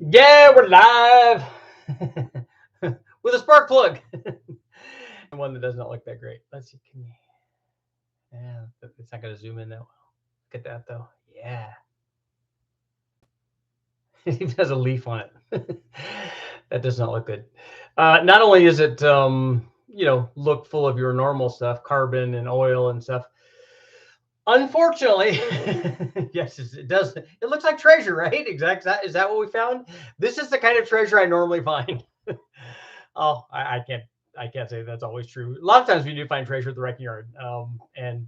Yeah, we're live with a spark plug. One that does not look that great. Let's see. Can you, yeah, it's not going to zoom in that well. Look at that though. Yeah. It even has a leaf on it. That does not look good. Not only is it, look full of your normal stuff, carbon and oil and stuff. Unfortunately, yes, it does. It looks like treasure, right? Exactly. Is that what we found? This is the kind of treasure I normally find. Oh, I can't say that's always true. A lot of times we do find treasure at the wrecking yard, and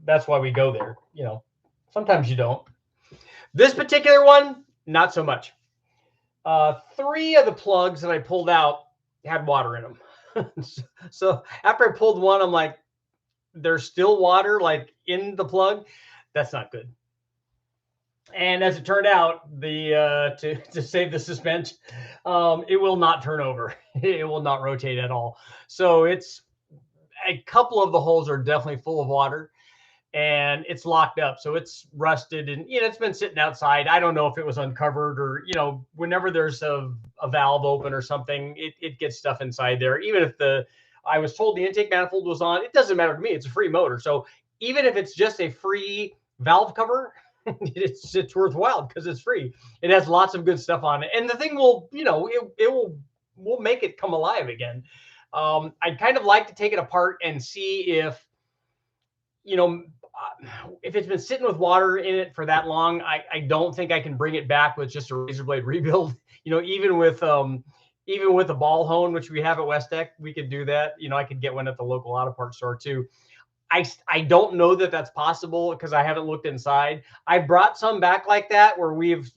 that's why we go there. Sometimes you don't. This particular one, not so much. 3 of the plugs that I pulled out had water in them. So after I pulled one, I'm like, there's still water like in the plug. That's not good. And as it turned out, the to save the suspension, it will not turn over. It will not rotate at all. So it's a couple of the holes are definitely full of water, and it's locked up. So it's rusted, and it's been sitting outside. I don't know if it was uncovered or whenever there's a valve open or something, it gets stuff inside there. Even if I was told the intake manifold was on, it doesn't matter to me. It's a free motor, so even if it's just a free valve cover. It's worthwhile because it's free. It has lots of good stuff on it, and the thing will, it will make it come alive again. I'd kind of like to take it apart and see if, if it's been sitting with water in it for that long. I don't think I can bring it back with just a razor blade rebuild. Even with a ball hone, which we have at West Tech, we could do that. I could get one at the local auto parts store too. I don't know that that's possible because I haven't looked inside. I brought some back like that where we've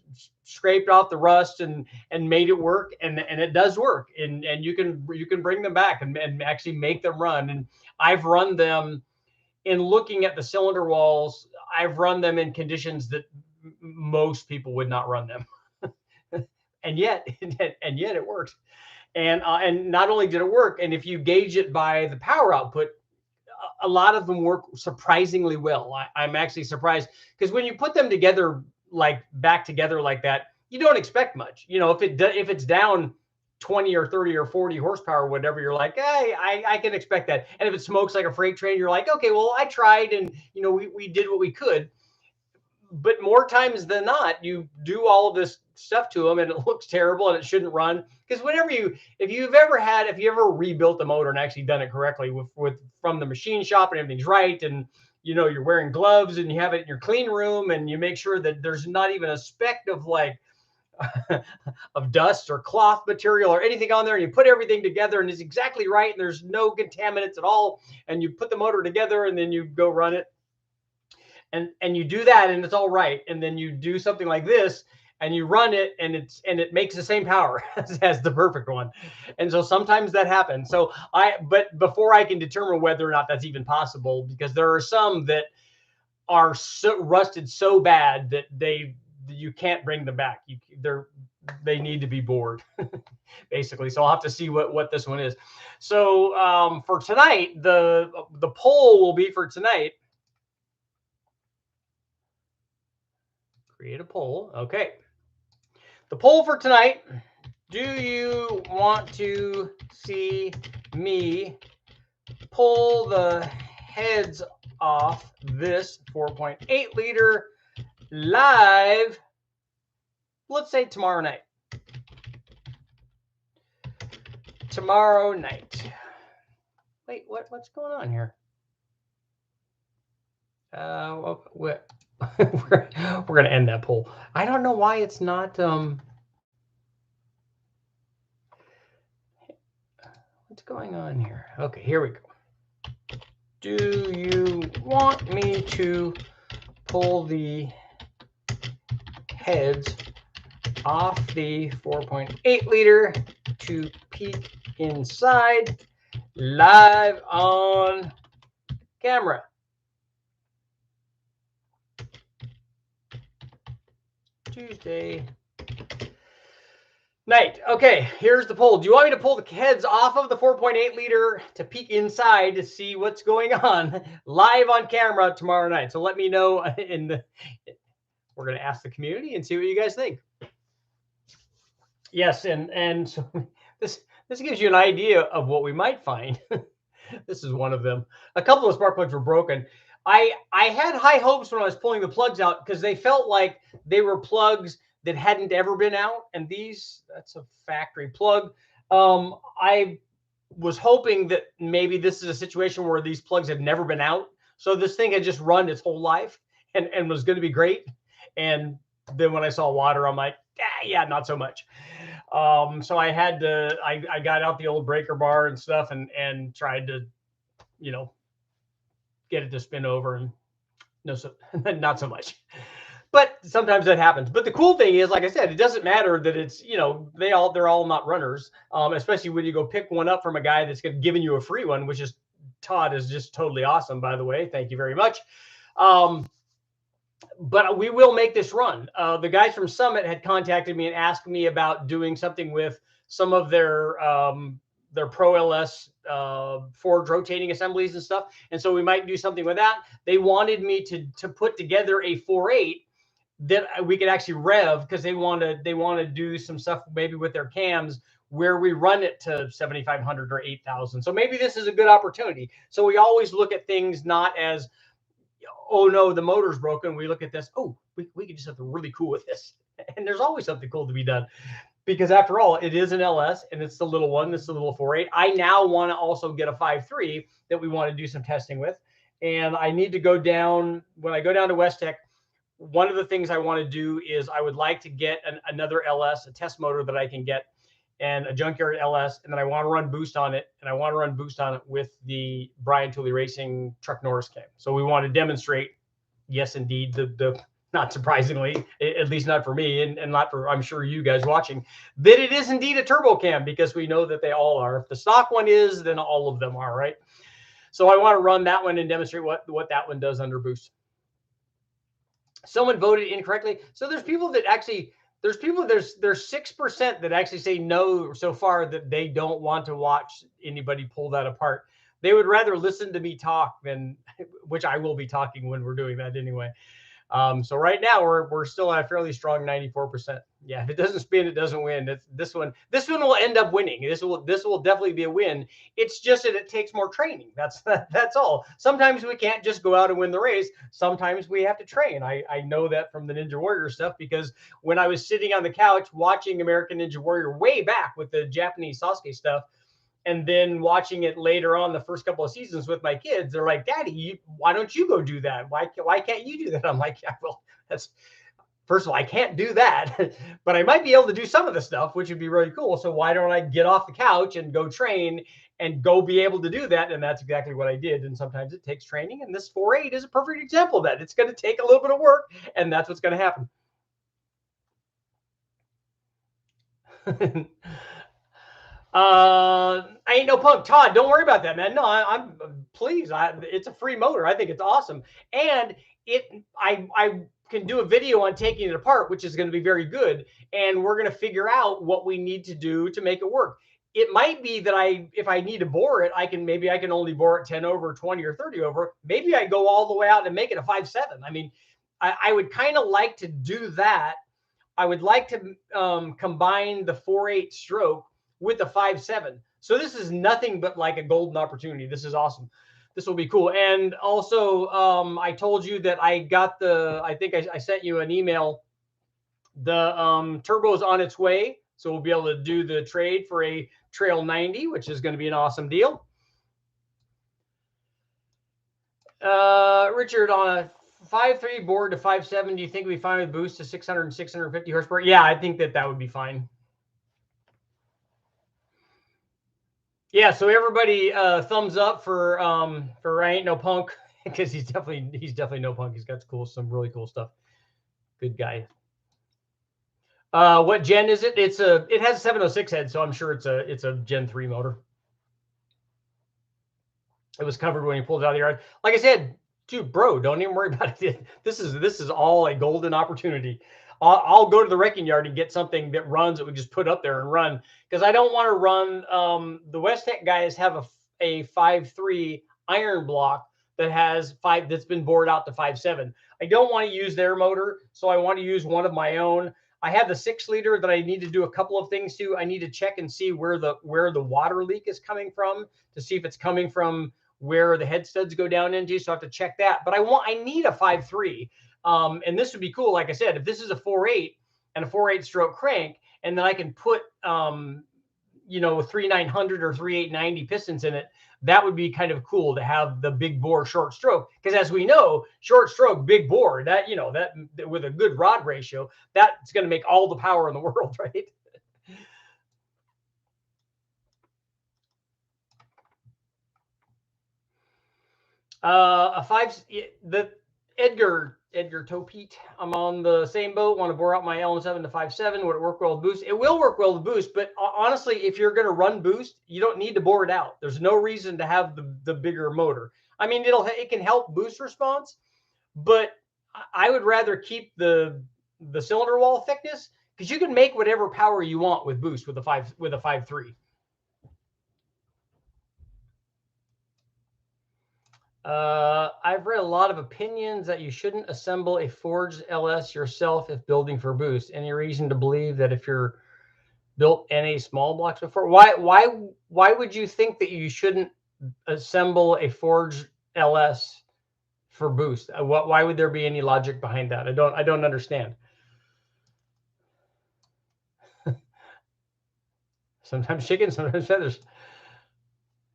scraped off the rust and made it work, and it does work, and you can bring them back and actually make them run. And I've run them in looking at the cylinder walls. I've run them in conditions that most people would not run them, and yet it works. And not only did it work, and if you gauge it by the power output, a lot of them work surprisingly well. I'm actually surprised because when you put them together, like back together like that, you don't expect much. If it's down 20 or 30 or 40 horsepower, or whatever, you're like, hey, I can expect that. And if it smokes like a freight train, you're like, okay, well, I tried, and we did what we could. But more times than not, you do all of this stuff to them and it looks terrible and it shouldn't run. Because if you've ever rebuilt the motor and actually done it correctly with from the machine shop and everything's right, and you're wearing gloves and you have it in your clean room and you make sure that there's not even a speck of like of dust or cloth material or anything on there, and you put everything together and it's exactly right and there's no contaminants at all, and you put the motor together and then you go run it. And you do that and it's all right, and then you do something like this and you run it and it makes the same power as the perfect one. And so sometimes that happens. But before I can determine whether or not that's even possible, because there are some that are so rusted so bad that you can't bring them back. They need to be bored, basically. So I'll have to see what this one is. So for tonight, the poll will be for tonight. Create a poll. Okay. The poll for tonight: do you want to see me pull the heads off this 4.8 liter live, let's say tomorrow night? Tomorrow night. Wait, what's going on here? What? We're going to end that poll. I don't know why it's not. What's going on here? Okay, here we go. Do you want me to pull the heads off the 4.8 liter to peek inside live on camera? Tuesday night. Okay, here's the poll. Do you want me to pull the heads off of the 4.8 liter to peek inside to see what's going on live on camera tomorrow night? So let me know we're going to ask the community and see what you guys think. Yes, and so this gives you an idea of what we might find. This is one of them. A couple of spark plugs were broken. I had high hopes when I was pulling the plugs out because they felt like they were plugs that hadn't ever been out. And these, that's a factory plug. I was hoping that maybe this is a situation where these plugs have never been out. So this thing had just run its whole life and was going to be great. And then when I saw water, I'm like, yeah, not so much. So I had to, I got out the old breaker bar and stuff and tried to, you know, get it to spin over, and no, so not so much. But sometimes that happens. But the cool thing is, like I said, it doesn't matter that it's, you know, they're all not runners, especially when you go pick one up from a guy that's giving you a free one, which is Todd is just totally awesome, by the way. Thank you very much. But we will make this run. The guys from Summit had contacted me and asked me about doing something with some of their Pro LS forward rotating assemblies and stuff. And so we might do something with that. They wanted me to put together a 4.8 that we could actually rev, because they want to do some stuff maybe with their cams where we run it to 7,500 or 8,000. So maybe this is a good opportunity. So we always look at things not as, oh no, the motor's broken. We look at this, oh, we could do something really cool with this. And there's always something cool to be done, because after all, it is an LS and it's the little one. This is the little 4.8. I now want to also get a 5.3 that we want to do some testing with. And I need to go down, when I go down to West Tech, one of the things I want to do is I would like to get another LS, a test motor that I can get, and a Junkyard LS, and then I want to run boost on it, and I want to run boost on it with the Brian Tooley Racing Truck Norris cam. So we want to demonstrate, yes, indeed, the not surprisingly, at least not for me, and not for, I'm sure, you guys watching, that it is indeed a turbo cam, because we know that they all are. If the stock one is, then all of them are, right? So I want to run that one and demonstrate what that one does under boost. Someone voted incorrectly. So there's people that actually, there's 6% that actually say no so far, that they don't want to watch anybody pull that apart. They would rather listen to me talk than, which I will be talking when we're doing that anyway. So right now we're still at a fairly strong 94%. Yeah, if it doesn't spin, it doesn't win. This one will end up winning. This will definitely be a win. It's just that it takes more training. That's all. Sometimes we can't just go out and win the race. Sometimes we have to train. I know that from the Ninja Warrior stuff, because when I was sitting on the couch watching American Ninja Warrior way back with the Japanese Sasuke stuff, and then watching it later on the first couple of seasons with my kids, they're like, Daddy, why don't you go do that? Why can't you do that? I'm like, yeah, well, that's, first of all, I can't do that, but I might be able to do some of the stuff, which would be really cool. So why don't I get off the couch and go train and go be able to do that? And that's exactly what I did. And sometimes it takes training. And this 4.8 is a perfect example of that. It's going to take a little bit of work, and that's what's going to happen. I ain't no punk. Todd, don't worry about that, man. No, I'm please. It's a free motor. I think it's awesome, and I can do a video on taking it apart, which is going to be very good. And we're going to figure out what we need to do to make it work. It might be that if I need to bore it, I can only bore it 10 over, 20 or 30 over. Maybe I go all the way out and make it a 5.7. I mean, I would kind of like to do that. I would like to combine the 4.8 stroke with a 5.7. So this is nothing but like a golden opportunity. This is awesome. This will be cool. And also, I told you that I got I think I sent you an email. The turbo is on its way. So we'll be able to do the trade for a Trail 90, which is going to be an awesome deal. Richard, on a 5.3 board to 5.7, do you think we find a boost to 600 and 650 horsepower? Yeah, I think that would be fine. Yeah, so everybody, thumbs up for I Ain't No Punk, because he's definitely no punk. He's got some really cool stuff. Good guy. What gen is it? It has a 706 head, so I'm sure it's a Gen 3 motor. It was covered when he pulled it out of the yard. Like I said, dude, bro, don't even worry about it. This is all a golden opportunity. I'll go to the wrecking yard and get something that runs that we just put up there and run, because I don't want to run. The West Tech guys have a 5.3 iron block that has that's been bored out to 5.7. I don't want to use their motor, so I want to use one of my own. I have the 6-liter that I need to do a couple of things to. I need to check and see where the water leak is coming from, to see if it's coming from where the head studs go down into. So I have to check that. But I need a 5.3. And this would be cool. Like I said, if this is a 4.8 and a 4.8 stroke crank, and then I can put, 3.900 or 3.890 pistons in it, that would be kind of cool to have the big bore short stroke. Because as we know, short stroke, big bore, that with a good rod ratio, that's going to make all the power in the world, right? The Edgar Topete. I'm on the same boat. Want to bore out my LM7 to 5.7. Would it work well with boost? It will work well with boost, but honestly, if you're going to run boost, you don't need to bore it out. There's no reason to have the bigger motor. I mean, it can help boost response, but I would rather keep the cylinder wall thickness, because you can make whatever power you want with boost with a 5.3. I've read a lot of opinions that you shouldn't assemble a forged LS yourself if building for boost. Any reason to believe that if you're built NA small blocks before? Why would you think that you shouldn't assemble a forged LS for boost? Why would there be any logic behind that? I don't understand. Sometimes chicken, sometimes feathers.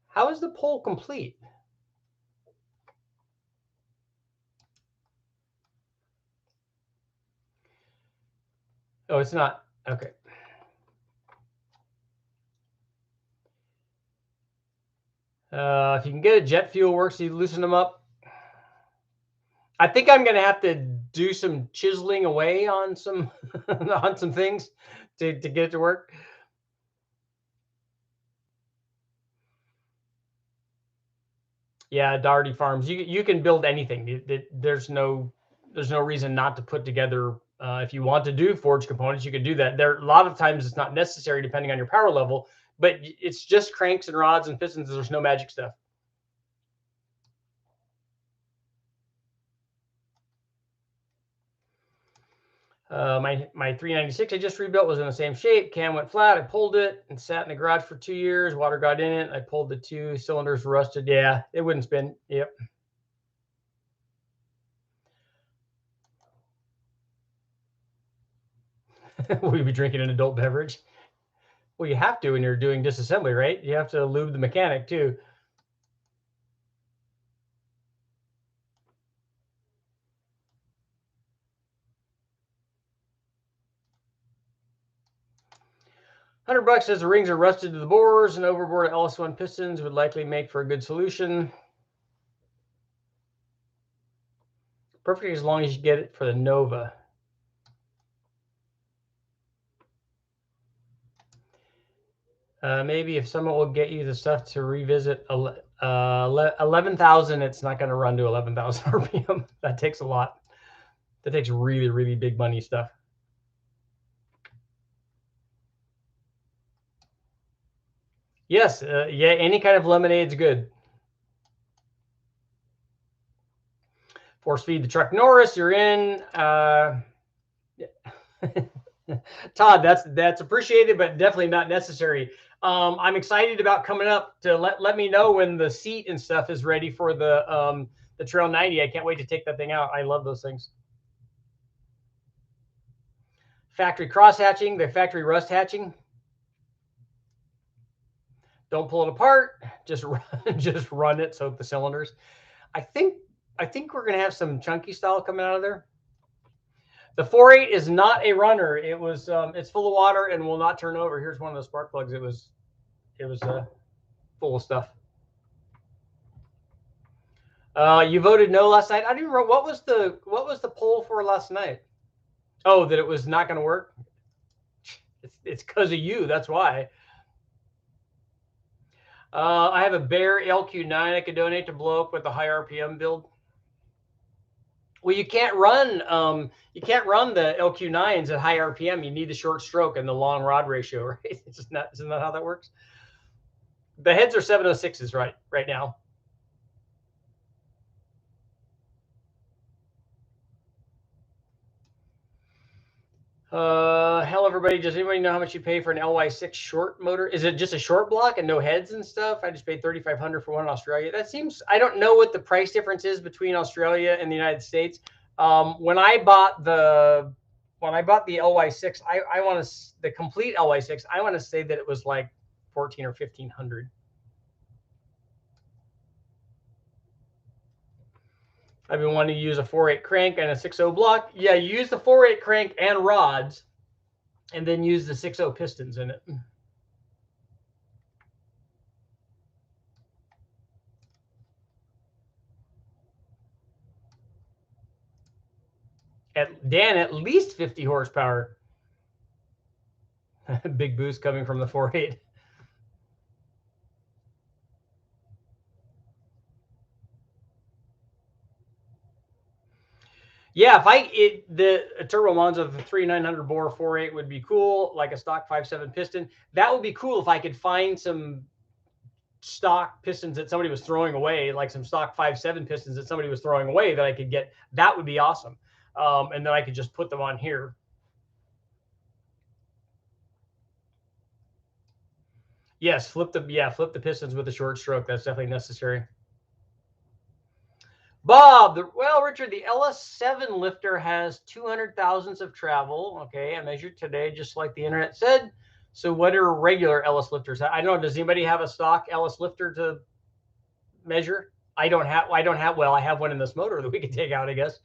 How is the pole complete? Oh, it's not. Okay. If you can get a jet fuel works, you loosen them up. I think I'm going to have to do some chiseling away on some on some things to get it to work. Yeah, Doherty Farms. You can build anything. There's no reason not to put together. If you want to do forged components, you can do that. There a lot of times it's not necessary depending on your power level, but it's just cranks and rods and pistons. There's no magic stuff. My 396 I just rebuilt was in the same shape. Cam went flat. I pulled it and sat in the garage for 2 years. Water got in it. I pulled the 2 cylinders, rusted. Yeah, it wouldn't spin. Yep. Will you be drinking an adult beverage? Well, you have to when you're doing disassembly, right? You have to lube the mechanic too. $100 says the rings are rusted to the bores, and overboard LS1 pistons would likely make for a good solution. Perfect as long as you get it for the Nova. Maybe if someone will get you the stuff to revisit 11,000, it's not going to run to 11,000 RPM. That takes a lot. That takes really, really big money stuff. Yes, yeah, any kind of lemonade's good. Force feed the truck Norris, you're in. Todd, that's appreciated, but definitely not necessary. I'm excited about coming up to let me know when the seat and stuff is ready for the Trail 90. I can't wait to take that thing out. I love those things. Factory cross hatching, the factory rust hatching. Don't pull it apart. Just run it. Soak the cylinders. I think we're gonna have some chunky style coming out of there. The 4.8 is not a runner. It was it's full of water and will not turn over. Here's one of the spark plugs. It was full of stuff. You voted no last night. I didn't remember what was the poll for last night. Oh, that it was not going to work. It's because of you. That's why. I have a bare LQ9 I could donate to blow up with a high RPM build. Well, you can't run the LQ9s at high RPM. You need the short stroke and the long rod ratio, right? Isn't that how that works? The heads are 706s right now. Hell, everybody, does anybody know how much you pay for an LY6 short motor? Is it just a short block and no heads and stuff? I just paid $3,500 for one in Australia. That seems, I don't know what the price difference is between Australia and the United States. When I bought the LY6, I want to, the complete LY6, I want to say that it was like 14 or 1500. I've been wanting to use a 4/8 crank and a 6/0 block. Yeah, you use the 4/8 crank and rods, and then use the 6/0 pistons in it. Dan, at least 50 horsepower. Big boost coming from the 4/8. Yeah, the Turbo Monza, the 3900 bore 4/8 would be cool, like a stock 5.7 piston. That would be cool if I could find some stock pistons that somebody was throwing away, like some stock 5.7 pistons that somebody was throwing away that I could get. That would be awesome. And then I could just put them on here. Yes, flip the pistons with a short stroke. That's definitely necessary. Bob, Richard, the LS7 lifter has 200 thousandths of travel. Okay, I measured today, just like the internet said. So what are regular LS lifters? I don't know. Does anybody have a stock LS lifter to measure? I don't have. Well, I have one in this motor that we can take out, I guess.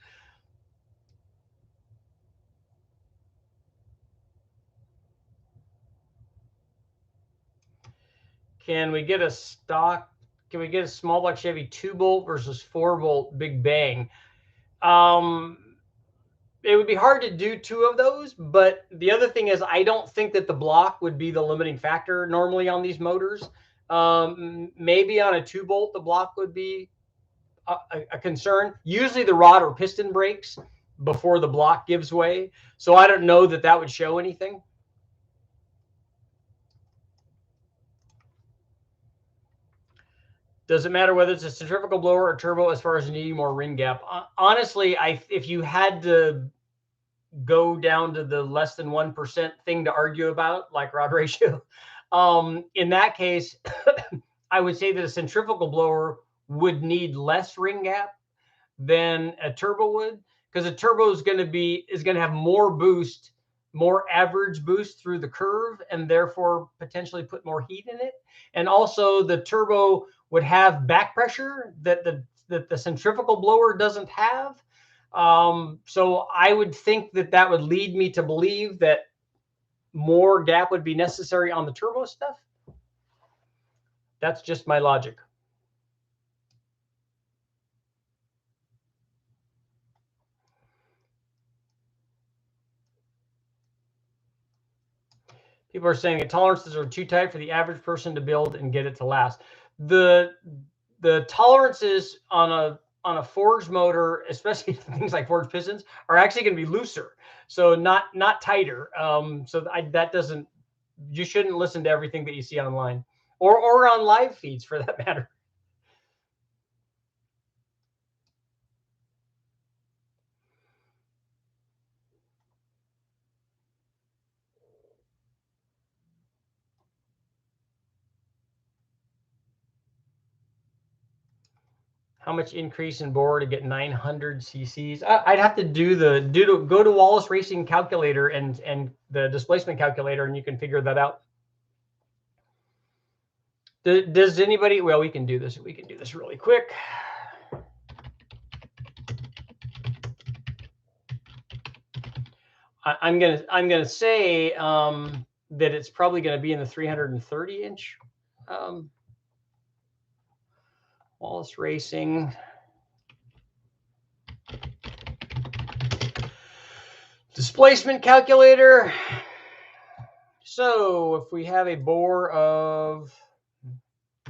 Can we get a stock? Can we get a small block Chevy 2-bolt versus 4-bolt Big Bang? It would be hard to do two of those, but the other thing is I don't think that the block would be the limiting factor normally on these motors. Maybe on a 2-bolt, the block would be a concern. Usually the rod or piston breaks before the block gives way. So I don't know that that would show anything. Does it matter whether it's a centrifugal blower or turbo as far as needing more ring gap? Honestly, if you had to go down to the less than 1% thing to argue about, like rod ratio, in that case, I would say that a centrifugal blower would need less ring gap than a turbo would, because a turbo is going to have more boost, more average boost through the curve, and therefore potentially put more heat in it. And also the turbo would have back pressure that the centrifugal blower doesn't have. So I would think that would lead me to believe that more gap would be necessary on the turbo stuff. That's just my logic. People are saying that tolerances are too tight for the average person to build and get it to last. The tolerances on a forged motor, especially things like forged pistons, are actually going to be looser, so not tighter. So that doesn't. You shouldn't listen to everything that you see online or on live feeds for that matter. How much increase in bore to get 900 cc's? I'd have to go to Wallace Racing Calculator and the displacement calculator, and you can figure that out. Does anybody? Well, we can do this. We can do this really quick. I'm gonna say that it's probably going to be in the 330 inch. Wallace Racing. Displacement calculator. So if we have a bore of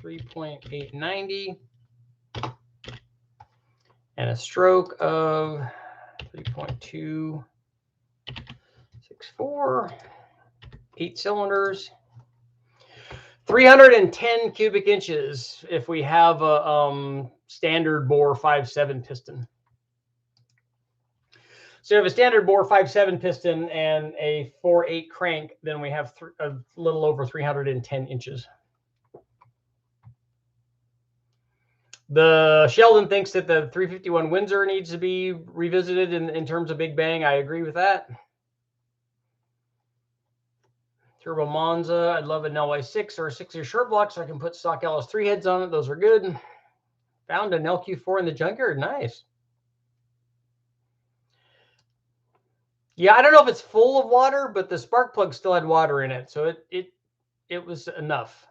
3.890 and a stroke of 3.264, 8 cylinders, 310 cubic inches if we have a standard bore 5.7 piston. So you have a standard bore 5.7 piston and a 4.8 crank, then we have a little over 310 inches. The Sheldon thinks that the 351 Windsor needs to be revisited in terms of Big Bang. I agree with that. Turbo Monza, I'd love an LY6 or a 6-year short block so I can put stock LS3 heads on it. Those are good. Found an LQ4 in the junkyard. Nice. Yeah, I don't know if it's full of water, but the spark plug still had water in it, so it was enough.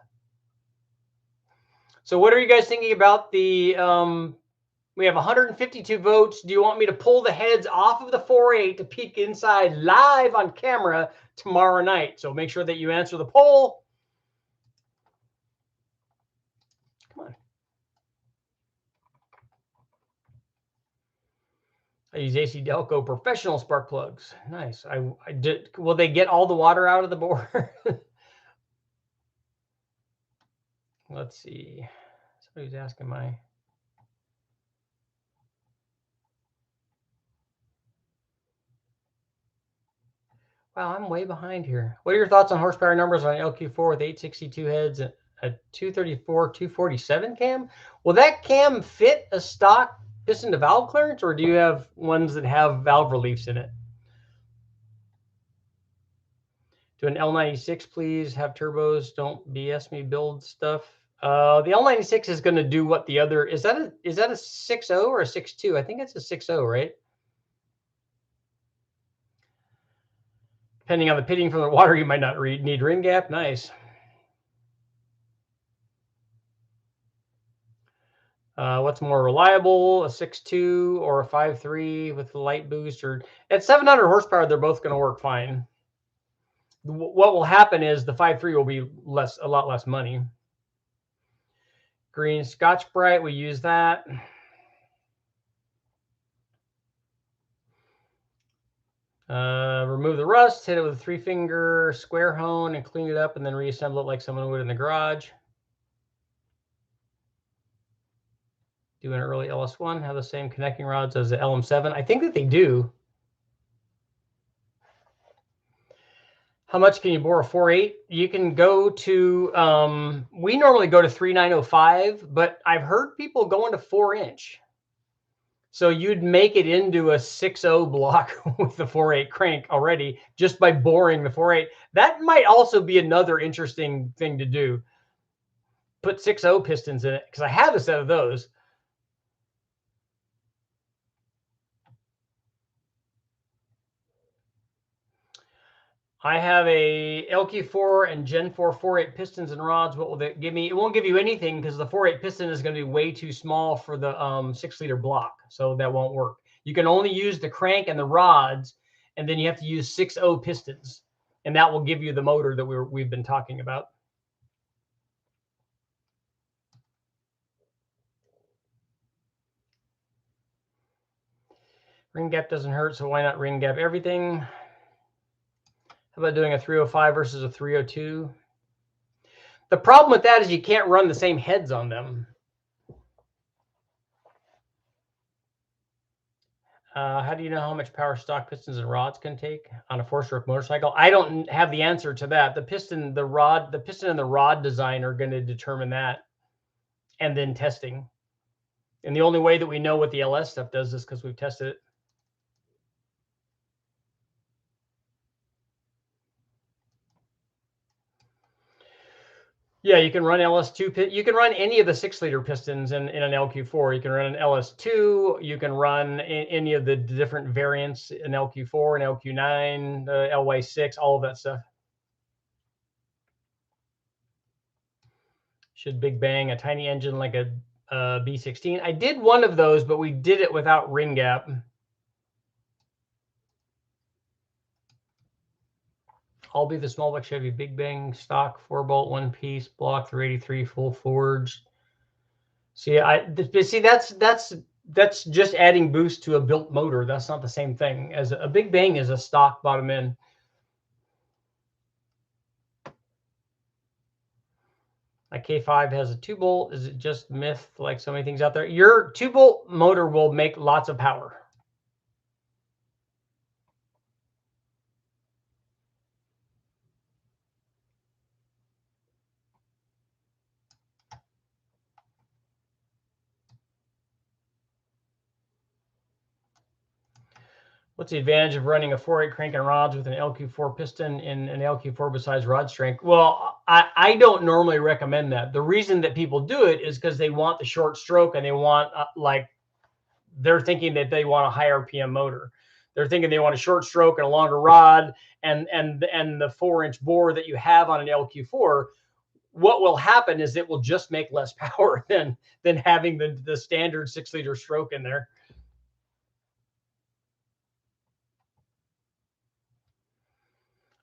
So what are you guys thinking about the we have 152 votes. Do you want me to pull the heads off of the 4.8 to peek inside live on camera tomorrow night? So make sure that you answer the poll. Come on. I use AC Delco professional spark plugs. Nice. I did. Will they get all the water out of the bore? Let's see. Somebody's asking my. Wow, I'm way behind here. What are your thoughts on horsepower numbers on LQ4 with 862 heads and a 234, 247 cam? Will that cam fit a stock piston to valve clearance, or do you have ones that have valve reliefs in it? Do an L96, please. Have turbos. Don't BS me. Build stuff. The L96 is going to do what the other is that a 6.0 or a 6.2? I think it's a 6.0, right? Depending on the pitting from the water, you might not need ring gap. Nice. What's more reliable, a 6.2 or a 5.3 with the light boost? Or at 700 horsepower, they're both going to work fine. What will happen is the 5.3 will be a lot less money. Green Scotch Brite, we use that. Remove the rust, hit it with a 3-finger square hone and clean it up, and then reassemble it like someone would in the garage. Do an early LS1, have the same connecting rods as the LM7. I think that they do. How much can you bore a 4.8? You can go to, we normally go to 3.905, but I've heard people going to 4-inch. So you'd make it into a 6.0 block with the 4.8 crank already just by boring the 4.8. That might also be another interesting thing to do. Put 6.0 pistons in it, because I have a set of those. I have a LQ4 and Gen 4 4.8 pistons and rods. What will that give me? It won't give you anything because the 4.8 piston is going to be way too small for the 6-liter block. So that won't work. You can only use the crank and the rods, and then you have to use 6.0 pistons. And that will give you the motor that we've been talking about. Ring gap doesn't hurt, so why not ring gap everything? How about doing a 305 versus a 302? The problem with that is you can't run the same heads on them. How do you know how much power stock pistons and rods can take on a 4-stroke motorcycle? I don't have the answer to that. The piston and the rod design are going to determine that, and then testing. And the only way that we know what the LS stuff does is because we've tested it. Yeah, you can run LS2. You can run any of the 6-liter pistons in an LQ4. You can run an LS2. You can run any of the different variants, an LQ4, an LQ9, LY6, all of that stuff. Should Big Bang a tiny engine like a B16? I did one of those, but we did it without ring gap. I'll be the small block Chevy Big Bang stock 4-bolt 1-piece block 383 full forged. See, that's just adding boost to a built motor. That's not the same thing as a Big Bang is a stock bottom end. My K5 has a 2-bolt. Is it just myth like so many things out there? Your 2-bolt motor will make lots of power. What's the advantage of running a 4/8 crank and rods with an LQ4 piston in an LQ4 besides rod strength? Well, I don't normally recommend that. The reason that people do it is because they want the short stroke and they want they're thinking that they want a high RPM motor. They're thinking they want a short stroke and a longer rod and the 4-inch bore that you have on an LQ4. What will happen is it will just make less power than having the standard 6-liter stroke in there.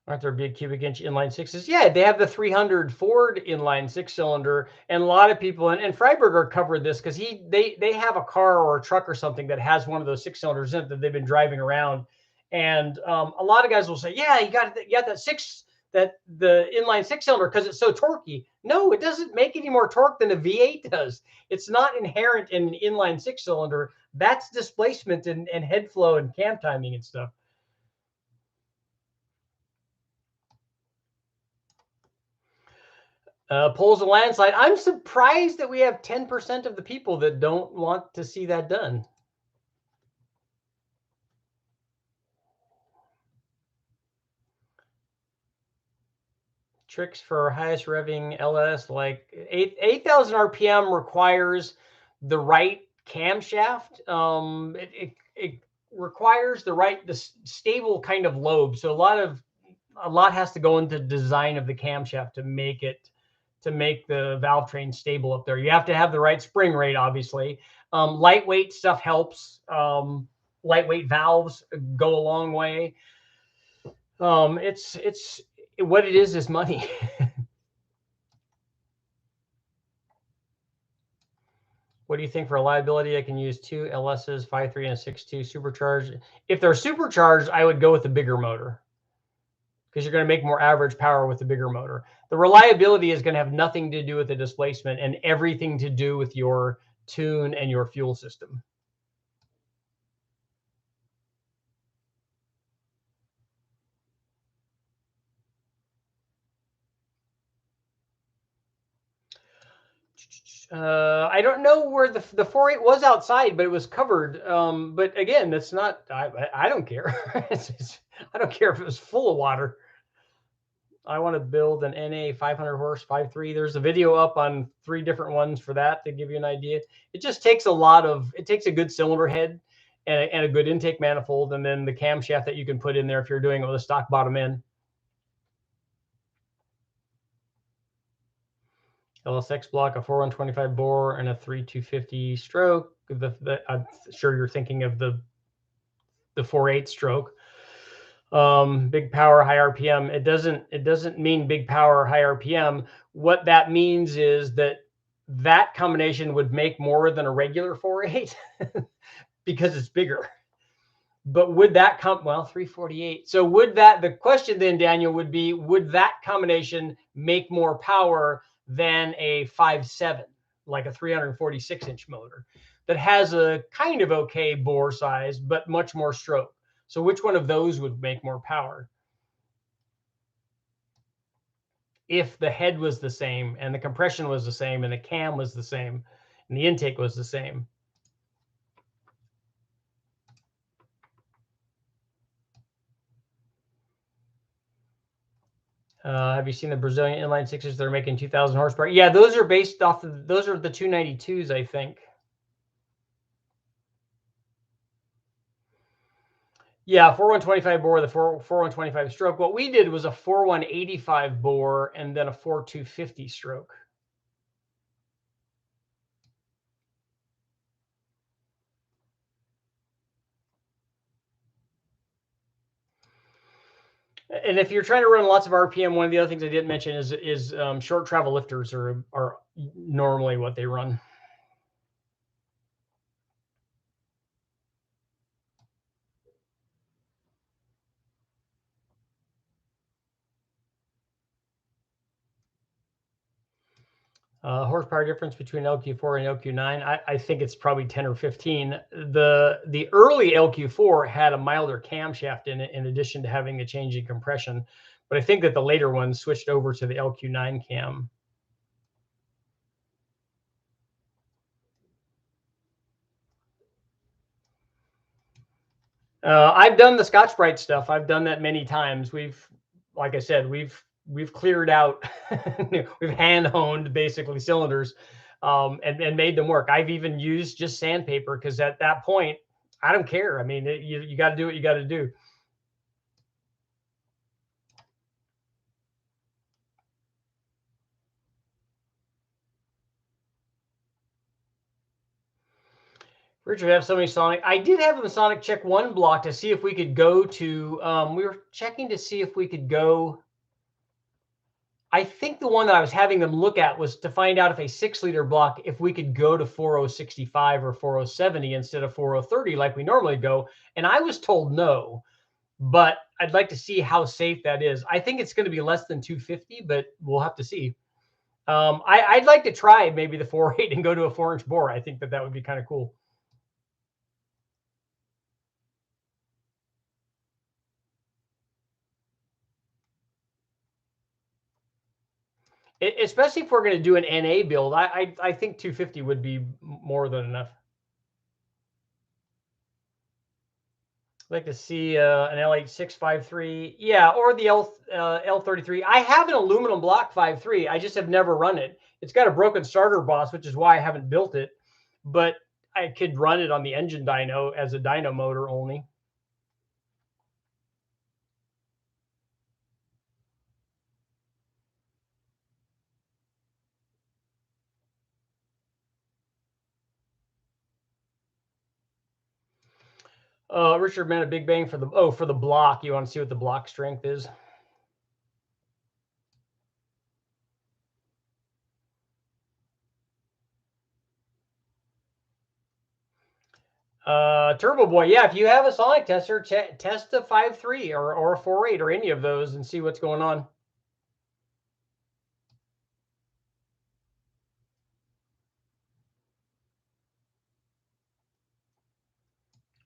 Aren't there big cubic inch inline sixes? Yeah, they have the 300 Ford inline 6-cylinder, and a lot of people, and Freiberger covered this because they have a car or a truck or something that has one of those 6-cylinders in it that they've been driving around, and a lot of guys will say, yeah, you got the inline 6-cylinder because it's so torquey. No, it doesn't make any more torque than a V8 does. It's not inherent in an inline 6-cylinder. That's displacement and head flow and cam timing and stuff. Polls and landslide. I'm surprised that we have 10% of the people that don't want to see that done. Tricks for highest revving LS, like 8,000 RPM requires the right camshaft. It requires the stable kind of lobe. So a lot has to go into design of the camshaft to make the valve train stable up there. You have to have the right spring rate, obviously. Lightweight stuff helps. Lightweight valves go a long way. It's what it is money. What do you think for reliability? I can use 2 LSs, 5.3 and a 6.2 supercharged. If they're supercharged, I would go with the bigger motor because you're going to make more average power with the bigger motor. The reliability is going to have nothing to do with the displacement and everything to do with your tune and your fuel system. I don't know where the 4.8 was outside, but it was covered. But again, that's not. I don't care. I don't care if it was full of water. I want to build an NA 500 horse 5.3. There's a video up on 3 different ones for that to give you an idea. It just takes it takes a good cylinder head and a good intake manifold, and then the camshaft that you can put in there if you're doing it with a stock bottom end. LSX block, a 4125 bore, and a 3250 stroke. I'm sure you're thinking of the 4.8 stroke. Big power, high RPM. It doesn't mean big power, high RPM. What that means is that combination would make more than a regular 4.8 because it's bigger. But would that well, 348. So the question then, Daniel, would be, would that combination make more power than a 5.7, like a 346-inch motor that has a kind of okay bore size, but much more stroke? So which one of those would make more power? If the head was the same and the compression was the same and the cam was the same and the intake was the same. Have you seen the Brazilian inline sixes that are making 2,000 horsepower? Yeah, those are based off of, those are the 292s, I think. Yeah, 4125 bore, the 4125 stroke. What we did was a 4185 bore and then a 4250 stroke. And if you're trying to run lots of RPM, one of the other things I didn't mention is short travel lifters are normally what they run. Horsepower difference between LQ4 and LQ9, I think it's probably 10 or 15. The early LQ4 had a milder camshaft in it, in addition to having a change in compression. But I think that the later ones switched over to the LQ9 cam. I've done the Scotch-Brite stuff. I've done that many times. Like I said, we've cleared out, we've hand honed basically cylinders, and made them work. I've even used just sandpaper because at that point, I don't care. I mean, you got to do what you got to do. Richard, have so many Sonic. I did have a Sonic check one block to see if we could go to. We were checking to see if we could go. I think the one that I was having them look at was to find out if a 6-liter block, if we could go to 4065 or 4070 instead of 4030 like we normally go. And I was told no, but I'd like to see how safe that is. I think it's going to be less than 250, but we'll have to see. I'd like to try maybe the 4.8 and go to a 4-inch bore. I think that would be kind of cool. Especially if we're going to do an NA build, I think 250 would be more than enough. I'd like to see an L8653, yeah, or the L33. I have an aluminum block 53. I just have never run it. It's got a broken starter boss, which is why I haven't built it. But I could run it on the engine dyno as a dyno motor only. Richard meant a big bang for the block. You want to see what the block strength is? Turbo Boy, yeah. If you have a Sonic tester, test a 5.3 or a 4.8 or any of those and see what's going on.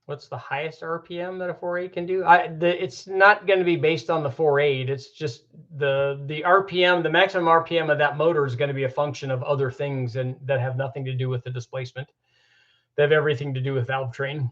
What's the highest RPM that a 4.8 can do? It's not going to be based on the 4.8. It's just the RPM, the maximum RPM of that motor is going to be a function of other things and that have nothing to do with the displacement. They have everything to do with valvetrain.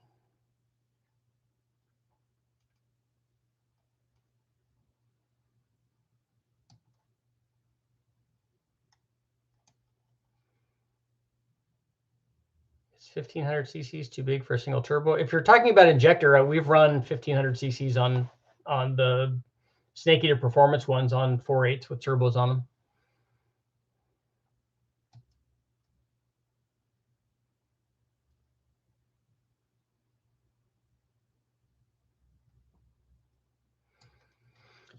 It's 1500 cc's too big for a single turbo. If you're talking about injector, we've run 1500 cc's on the Snake Eater Performance ones on 4.8s with turbos on them.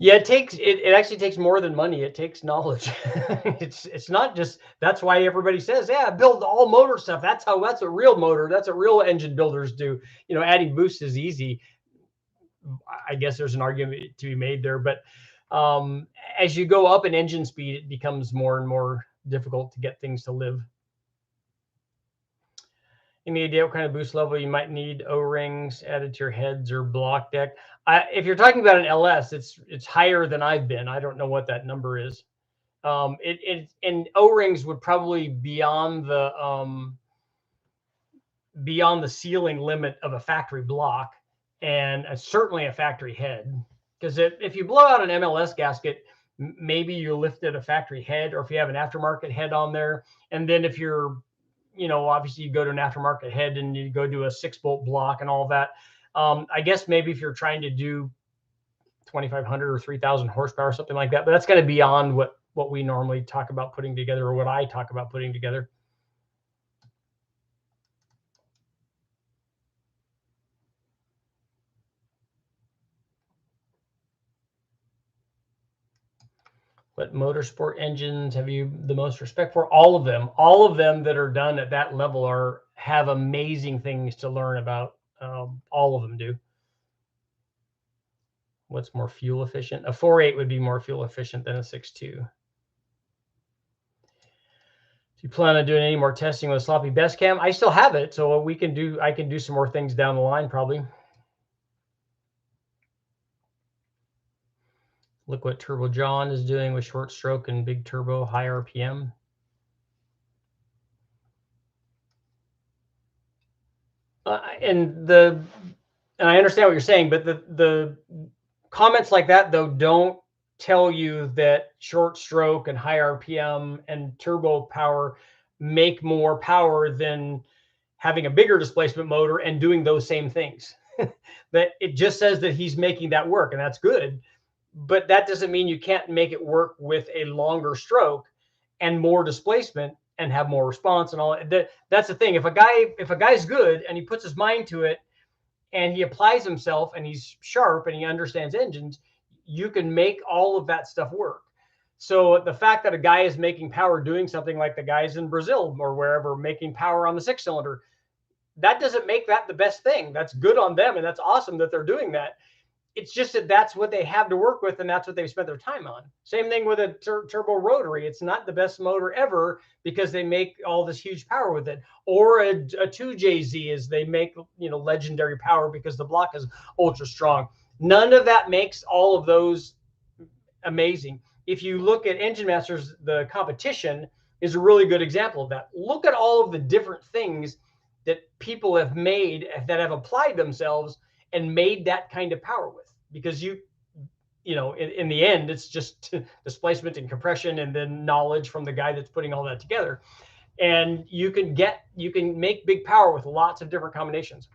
Yeah, it actually takes more than money. It takes knowledge. It's not just, that's why everybody says, yeah, build all motor stuff. That's a real motor. That's what real engine builders do. You know, adding boost is easy. I guess there's an argument to be made there, but as you go up in engine speed, it becomes more and more difficult to get things to live. Any idea what kind of boost level you might need? O-rings added to your heads or block deck? If you're talking about an LS, it's higher than I've been. I don't know what that number is. And O-rings would probably beyond the ceiling limit of a factory block, and certainly a factory head. Because if you blow out an MLS gasket, maybe you lifted a factory head, or if you have an aftermarket head on there, and then if you're, you know, obviously you go to an aftermarket head and you go do a 6-bolt block and all that. I guess maybe if you're trying to do 2,500 or 3,000 horsepower, something like that, but that's going to be beyond what we normally talk about putting together, or what I talk about putting together. What motorsport engines have you the most respect for? All of them. All of them that are done at that level have amazing things to learn about. All of them do. What's more fuel efficient? A 4.8 would be more fuel efficient than a 6.2. Do you plan on doing any more testing with a sloppy best cam? I still have it, so I can do some more things down the line probably. Look what Turbo John is doing with short stroke and big turbo, high RPM. And and I understand what you're saying, but the comments like that though don't tell you that short stroke and high RPM and turbo power make more power than having a bigger displacement motor and doing those same things. That it just says that he's making that work, and that's good, but that doesn't mean you can't make it work with a longer stroke and more displacement and have more response and all that. That's the thing. If a guy's good and he puts his mind to it and he applies himself and he's sharp and he understands engines, you can make all of that stuff work. So the fact that a guy is making power doing something like the guys in Brazil or wherever making power on the 6-cylinder, that doesn't make that the best thing. That's good on them, and that's awesome that they're doing that. It's just that that's what they have to work with, and that's what they've spent their time on. Same thing with a turbo rotary. It's not the best motor ever because they make all this huge power with it. Or a 2JZ is they make, you know, legendary power because the block is ultra strong. None of that makes all of those amazing. If you look at Engine Masters, the competition is a really good example of that. Look at all of the different things that people have made that have applied themselves and made that kind of power with, because you know, in the end, it's just displacement and compression and then knowledge from the guy that's putting all that together. And you can make big power with lots of different combinations.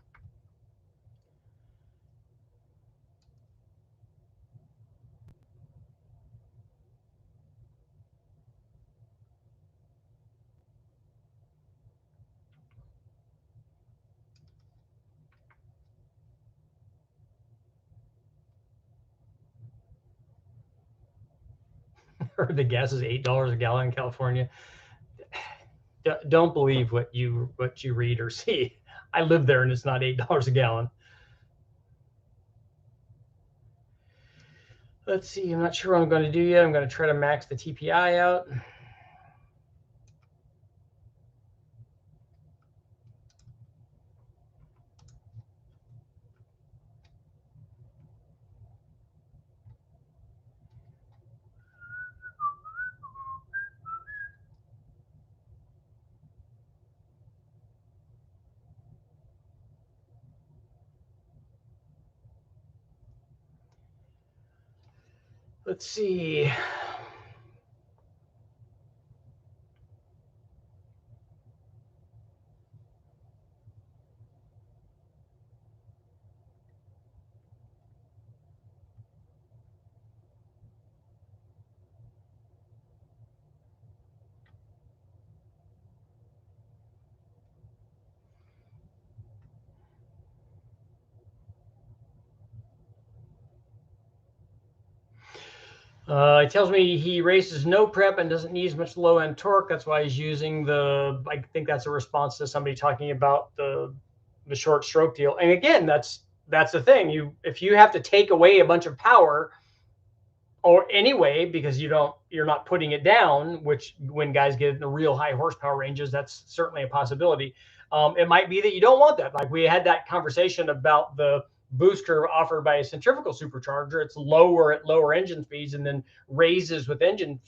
The gas is $8 a gallon in California. Don't believe what you read or see. I live there and it's not $8 a gallon. Let's see. I'm not sure what I'm going to do yet. I'm going to try to max the TPI out. Let's see. It tells me he races no prep and doesn't need as much low end torque. That's why he's using the, I think that's a response to somebody talking about the short stroke deal. And again, that's the thing. If you have to take away a bunch of power or anyway, because you're not putting it down, which when guys get in the real high horsepower ranges, that's certainly a possibility. It might be that you don't want that. Like we had that conversation about the boost curve offered by a centrifugal supercharger. It's lower at lower engine speeds and then raises with engine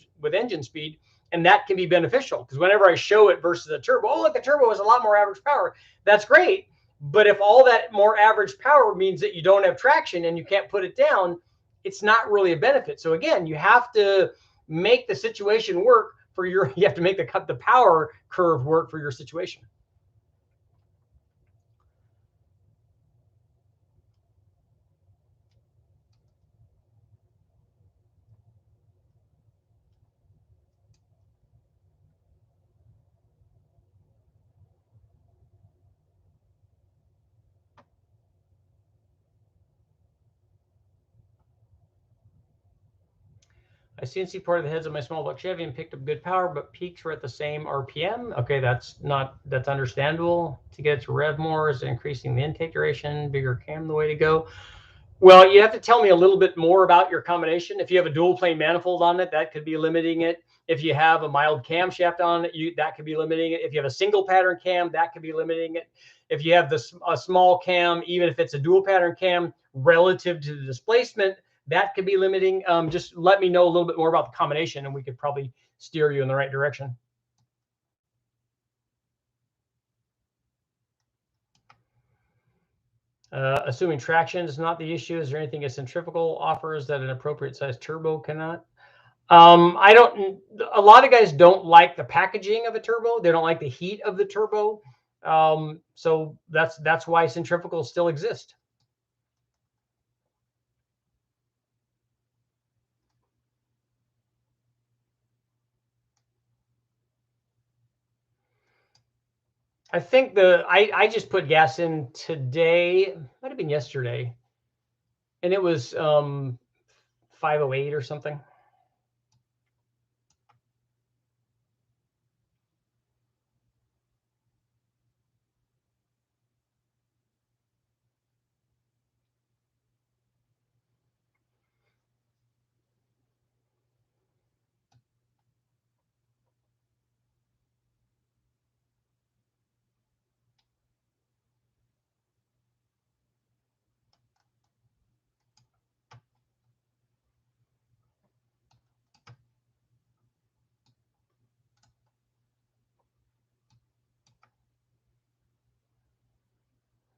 speed. And that can be beneficial because whenever I show it versus a turbo, oh, look, the turbo is a lot more average power. That's great. But if all that more average power means that you don't have traction and you can't put it down, it's not really a benefit. So again, you have to make the situation work for you have to make the power curve work for your situation. I CNC ported the heads of my small block Chevy and picked up good power, but peaks were at the same RPM. Okay, that's understandable. To get it to rev more, is it increasing the intake duration? Bigger cam the way to go? Well, you have to tell me a little bit more about your combination. If you have a dual plane manifold on it, that could be limiting it. If you have a mild camshaft on it, that could be limiting it. If you have a single pattern cam, that could be limiting it. If you have a small cam, even if it's a dual pattern cam, relative to the displacement, that could be limiting. Just let me know a little bit more about the combination and we could probably steer you in the right direction. Assuming traction is not the issue, is there anything a centrifugal offers that an appropriate size turbo cannot? I don't. A lot of guys don't like the packaging of a turbo. They don't like the heat of the turbo. So that's why centrifugals still exist. I think I just put gas in today. Might have been yesterday, and it was 508 or something.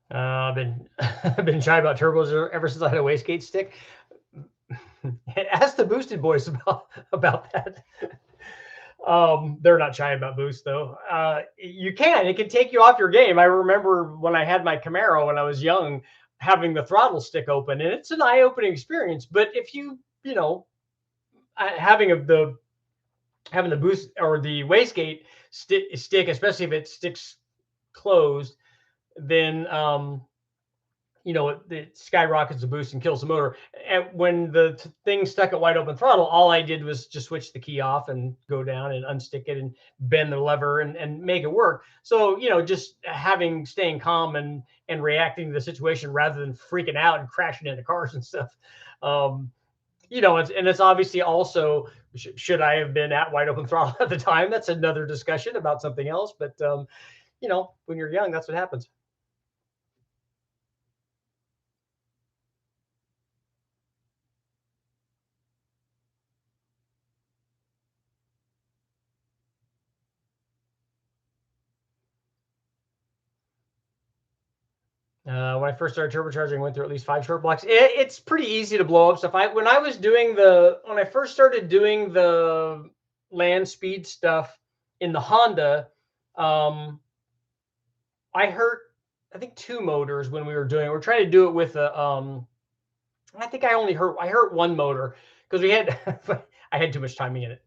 I've been I've been shy about turbos ever since I had a wastegate stick. Ask the boosted boys about that. They're not shy about boost though. It can take you off your game. I remember when I had my Camaro when I was young, having the throttle stick open, and it's an eye-opening experience. But if you having the boost or the wastegate stick, especially if it sticks closed, then it skyrockets the boost and kills the motor. And when the thing stuck at wide open throttle, all I did was just switch the key off and go down and unstick it and bend the lever and make it work. So, just staying calm and reacting to the situation rather than freaking out and crashing into cars and stuff. It's obviously also, should I have been at wide open throttle at the time? That's another discussion about something else. But, when you're young, that's what happens. When I first started turbocharging, I went through at least 5 short blocks. It's pretty easy to blow up stuff. When I first started doing the land speed stuff in the Honda, I hurt, I think 2 motors when we were doing it. We're trying to do it with I think I hurt 1 motor because I had too much timing in it.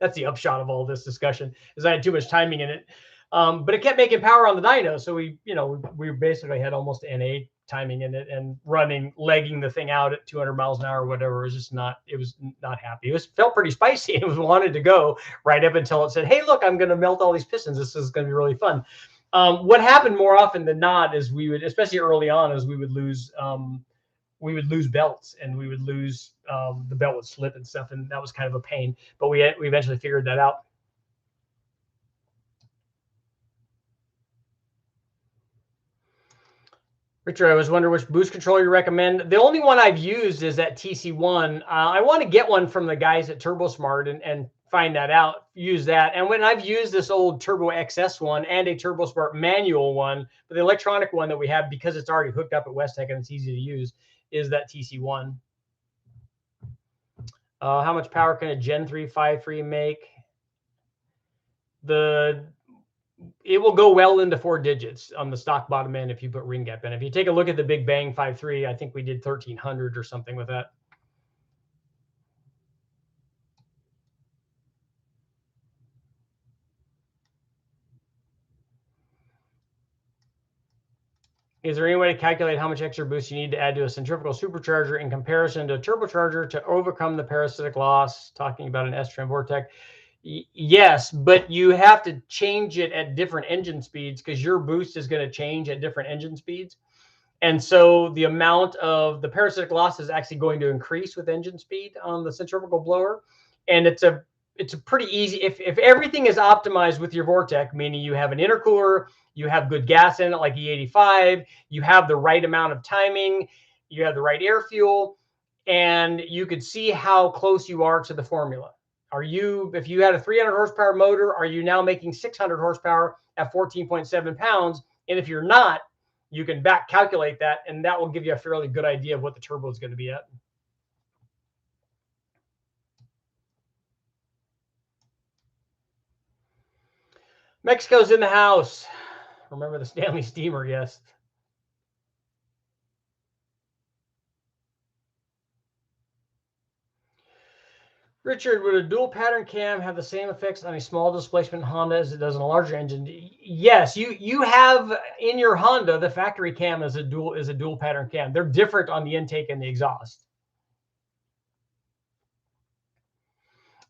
That's the upshot of all this discussion, is I had too much timing in it. But it kept making power on the dyno. So we basically had almost NA timing in it and legging the thing out at 200 miles an hour or whatever. It was not happy. Felt pretty spicy. It wanted to go right up until it said, hey, look, I'm going to melt all these pistons. This is going to be really fun. What happened more often than not is especially early on, is we would lose belts, and we would lose, the belt would slip and stuff. And that was kind of a pain, but we eventually figured that out. Richard, I was wondering which boost controller you recommend. The only one I've used is that TC1. I want to get one from the guys at TurboSmart and find that out, use that. And when I've used this old Turbo XS one and a TurboSmart manual one, but the electronic one that we have, because it's already hooked up at Westech and it's easy to use, is that TC1. How much power can a Gen 3 5.3 make? It will go well into 4 digits on the stock bottom end if you put ring gap in. If you take a look at the Big Bang 5.3, I think we did 1300 or something with that. Is there any way to calculate how much extra boost you need to add to a centrifugal supercharger in comparison to a turbocharger to overcome the parasitic loss? Talking about an S-trim Vortec. Yes, but you have to change it at different engine speeds, because your boost is going to change at different engine speeds. And so the amount of the parasitic loss is actually going to increase with engine speed on the centrifugal blower. And it's a pretty easy, if everything is optimized with your Vortec, meaning you have an intercooler, you have good gas in it like E85, you have the right amount of timing, you have the right air fuel, and you could see how close you are to the formula. If you had a 300 horsepower motor, are you now making 600 horsepower at 14.7 pounds? And if you're not, you can back calculate that, and that will give you a fairly good idea of what the turbo is going to be at. Mexico's in the house. Remember the Stanley steamer, yes. Richard, would a dual pattern cam have the same effects on a small displacement Honda as it does on a larger engine? Yes, you have in your Honda, the factory cam is a dual pattern cam. They're different on the intake and the exhaust.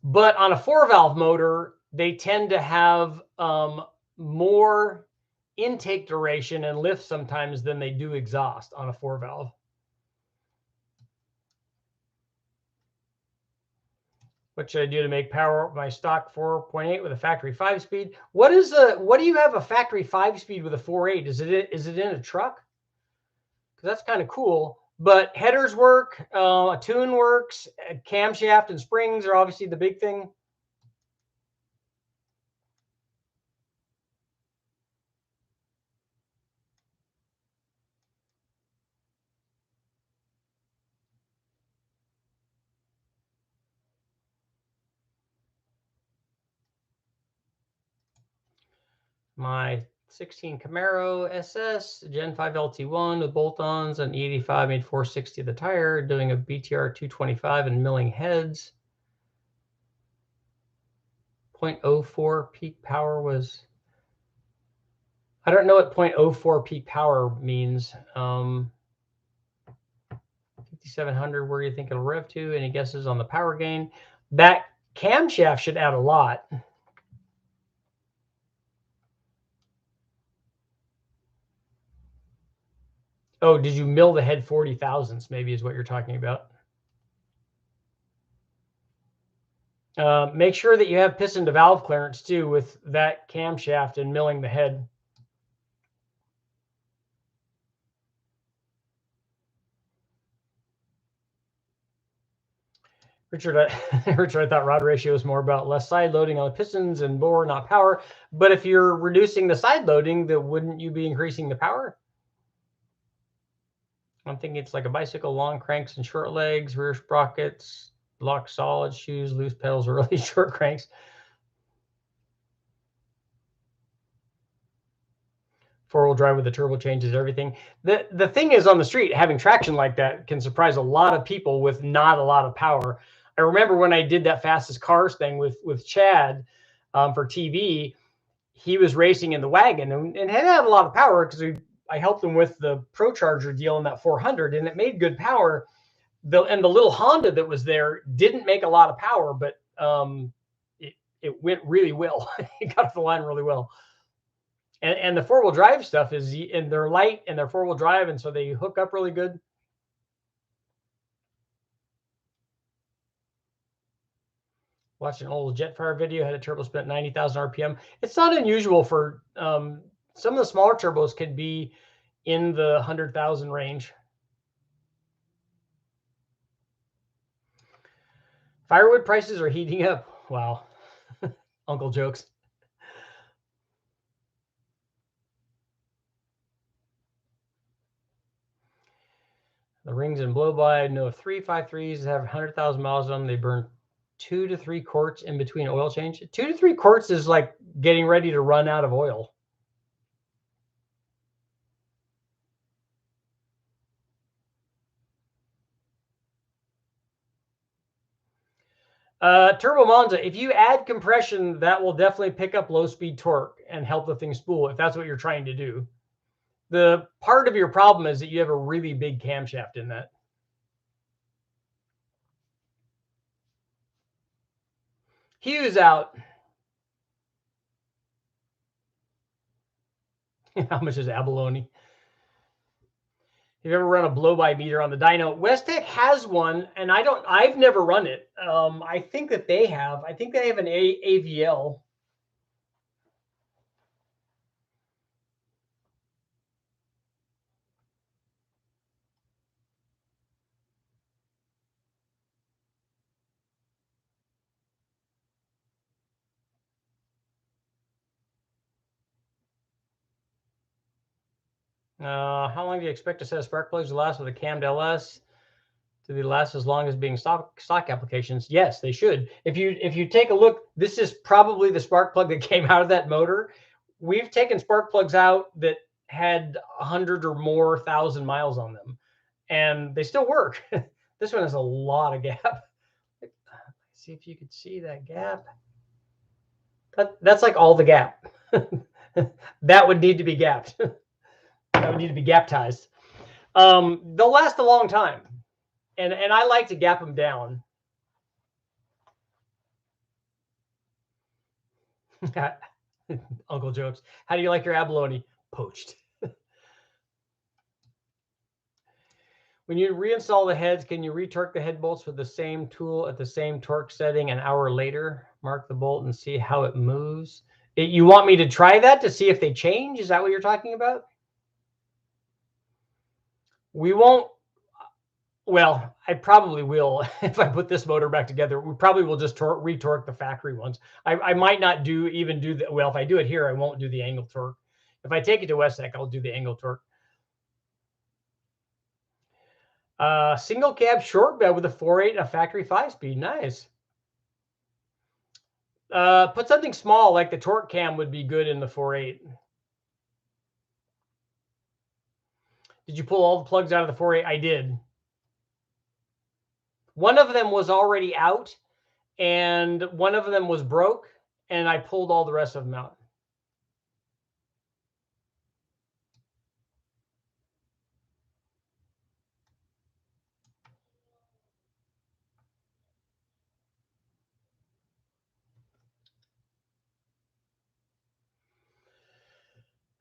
But on a 4-valve motor, they tend to have more intake duration and lift sometimes than they do exhaust on a 4-valve. What should I do to make power my stock 4.8 with a factory 5-speed? What do you have a factory 5-speed with a 4.8? Is it in a truck? Because that's kind of cool. But headers work, a tune works, camshaft and springs are obviously the big thing. My 16 Camaro SS Gen 5 LT1 with bolt-ons and E85 made 460 the tire, doing a BTR 225 and milling heads. 0.04 peak power was, I don't know what 0.04 peak power means. 5700, where do you think it'll rev to? Any guesses on the power gain? That camshaft should add a lot. Oh, did you mill the head 40 thousandths? Maybe is what you're talking about. Make sure that you have piston to valve clearance too with that camshaft and milling the head. Richard, I thought rod ratio is more about less side loading on the pistons and bore, not power. But if you're reducing the side loading, then wouldn't you be increasing the power? I'm thinking it's like a bicycle, long cranks and short legs, rear sprockets, lock solid, shoes, loose pedals, or really short cranks. Four-wheel drive with the turbo changes everything. The thing is, on the street, having traction like that can surprise a lot of people with not a lot of power. I remember when I did that fastest cars thing with Chad for TV, he was racing in the wagon and had a lot of power because I helped him with the Procharger deal in that 400, and it made good power. The little Honda that was there didn't make a lot of power, but it went really well. It got off the line really well. And the 4-wheel drive stuff is, and they're light and they're 4-wheel drive, and so they hook up really good. Watched an old Jetfire video, had a turbo spin at 90,000 RPM. It's not unusual for some of the smaller turbos could be in the 100,000 range. Firewood prices are heating up. Wow. Uncle jokes. The rings and blow-by, no 353s have 100,000 miles on them. They burn 2 to 3 quarts in between oil change. 2 to 3 quarts is like getting ready to run out of oil. Turbo Monza, if you add compression, that will definitely pick up low-speed torque and help the thing spool if that's what you're trying to do. The part of your problem is that you have a really big camshaft in that. Hugh's out. How much is abalone? Have you ever run a blow-by meter on the dyno? Westech has one, and I've never run it. I think that they have. I think they have an AVL. How long do you expect a set of spark plugs to last with a cammed LS? Do they last as long as being stock applications? Yes, they should. If you take a look, this is probably the spark plug that came out of that motor. We've taken spark plugs out that had 100 or more thousand miles on them, and they still work. This one has a lot of gap. Let's see if you could see that gap. That's like all the gap. That would need to be gapped. That would need to be gaptized. They'll last a long time. And I like to gap them down. Uncle jokes. How do you like your abalone? Poached. When you reinstall the heads, can you retorque the head bolts with the same tool at the same torque setting an hour later? Mark the bolt and see how it moves. You want me to try that to see if they change? Is that what you're talking about? We won't. Well, I probably will. If I put this motor back together, we probably will just retorque the factory ones. I might not even do that. Well, if I do it here, I won't do the angle torque. If I take it to Westec, I'll do the angle torque. Single cab short bed with a 4.8 and a factory 5-speed. Nice. Put something small like the torque cam would be good in the 4.8. Did you pull all the plugs out of the 4.8? I did. One of them was already out, and one of them was broke, and I pulled all the rest of them out.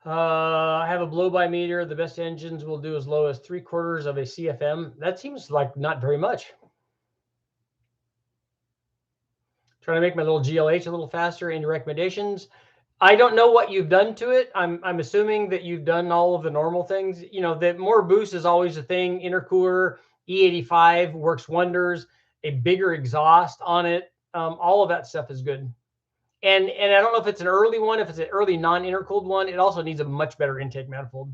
I have a blow-by meter. The best engines will do as low as 3/4 of a CFM. That seems like not very much. Trying to make my little GLH a little faster. Any recommendations? I don't know what you've done to it. I'm assuming that you've done all of the normal things. You know, that more boost is always a thing. Intercooler, E85 works wonders. A bigger exhaust on it. All of that stuff is good. And I don't know if it's an early one, if it's an early non-intercooled one. It also needs a much better intake manifold.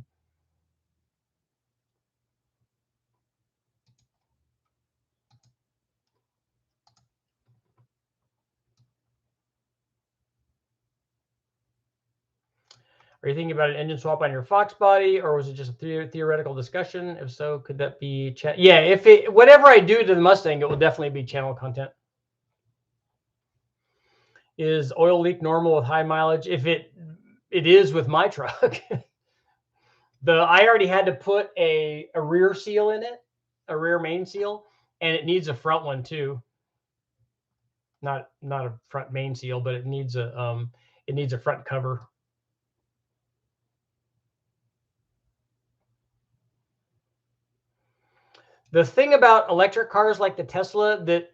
Are you thinking about an engine swap on your Fox body, or was it just a theoretical discussion? If so, could that be? Yeah, if it whatever I do to the Mustang, it will definitely be channel content. Is oil leak normal with high mileage? If it is with my truck. I already had to put a rear seal in it, a rear main seal, and it needs a front one too. Not a front main seal, but it needs a front cover. The thing about electric cars like the Tesla that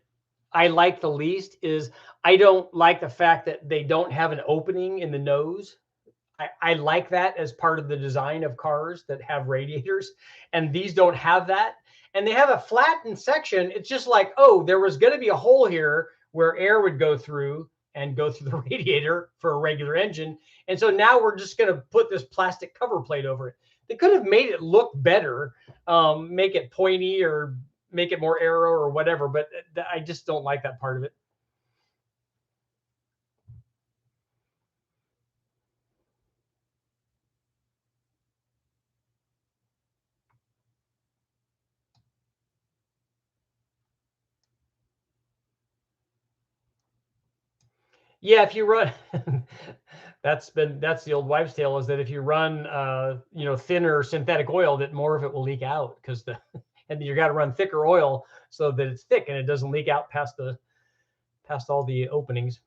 I like the least is I don't like the fact that they don't have an opening in the nose. I like that as part of the design of cars that have radiators, and these don't have that. And they have a flattened section. It's just like, oh, there was going to be a hole here where air would go through the radiator for a regular engine. And so now we're just going to put this plastic cover plate over it. They could have made it look better, make it pointy or make it more aero or whatever, but I just don't like that part of it. Yeah, if you run, that's the old wives' tale, is that if you run thinner synthetic oil, that more of it will leak out because and you got to run thicker oil so that it's thick and it doesn't leak out past all the openings.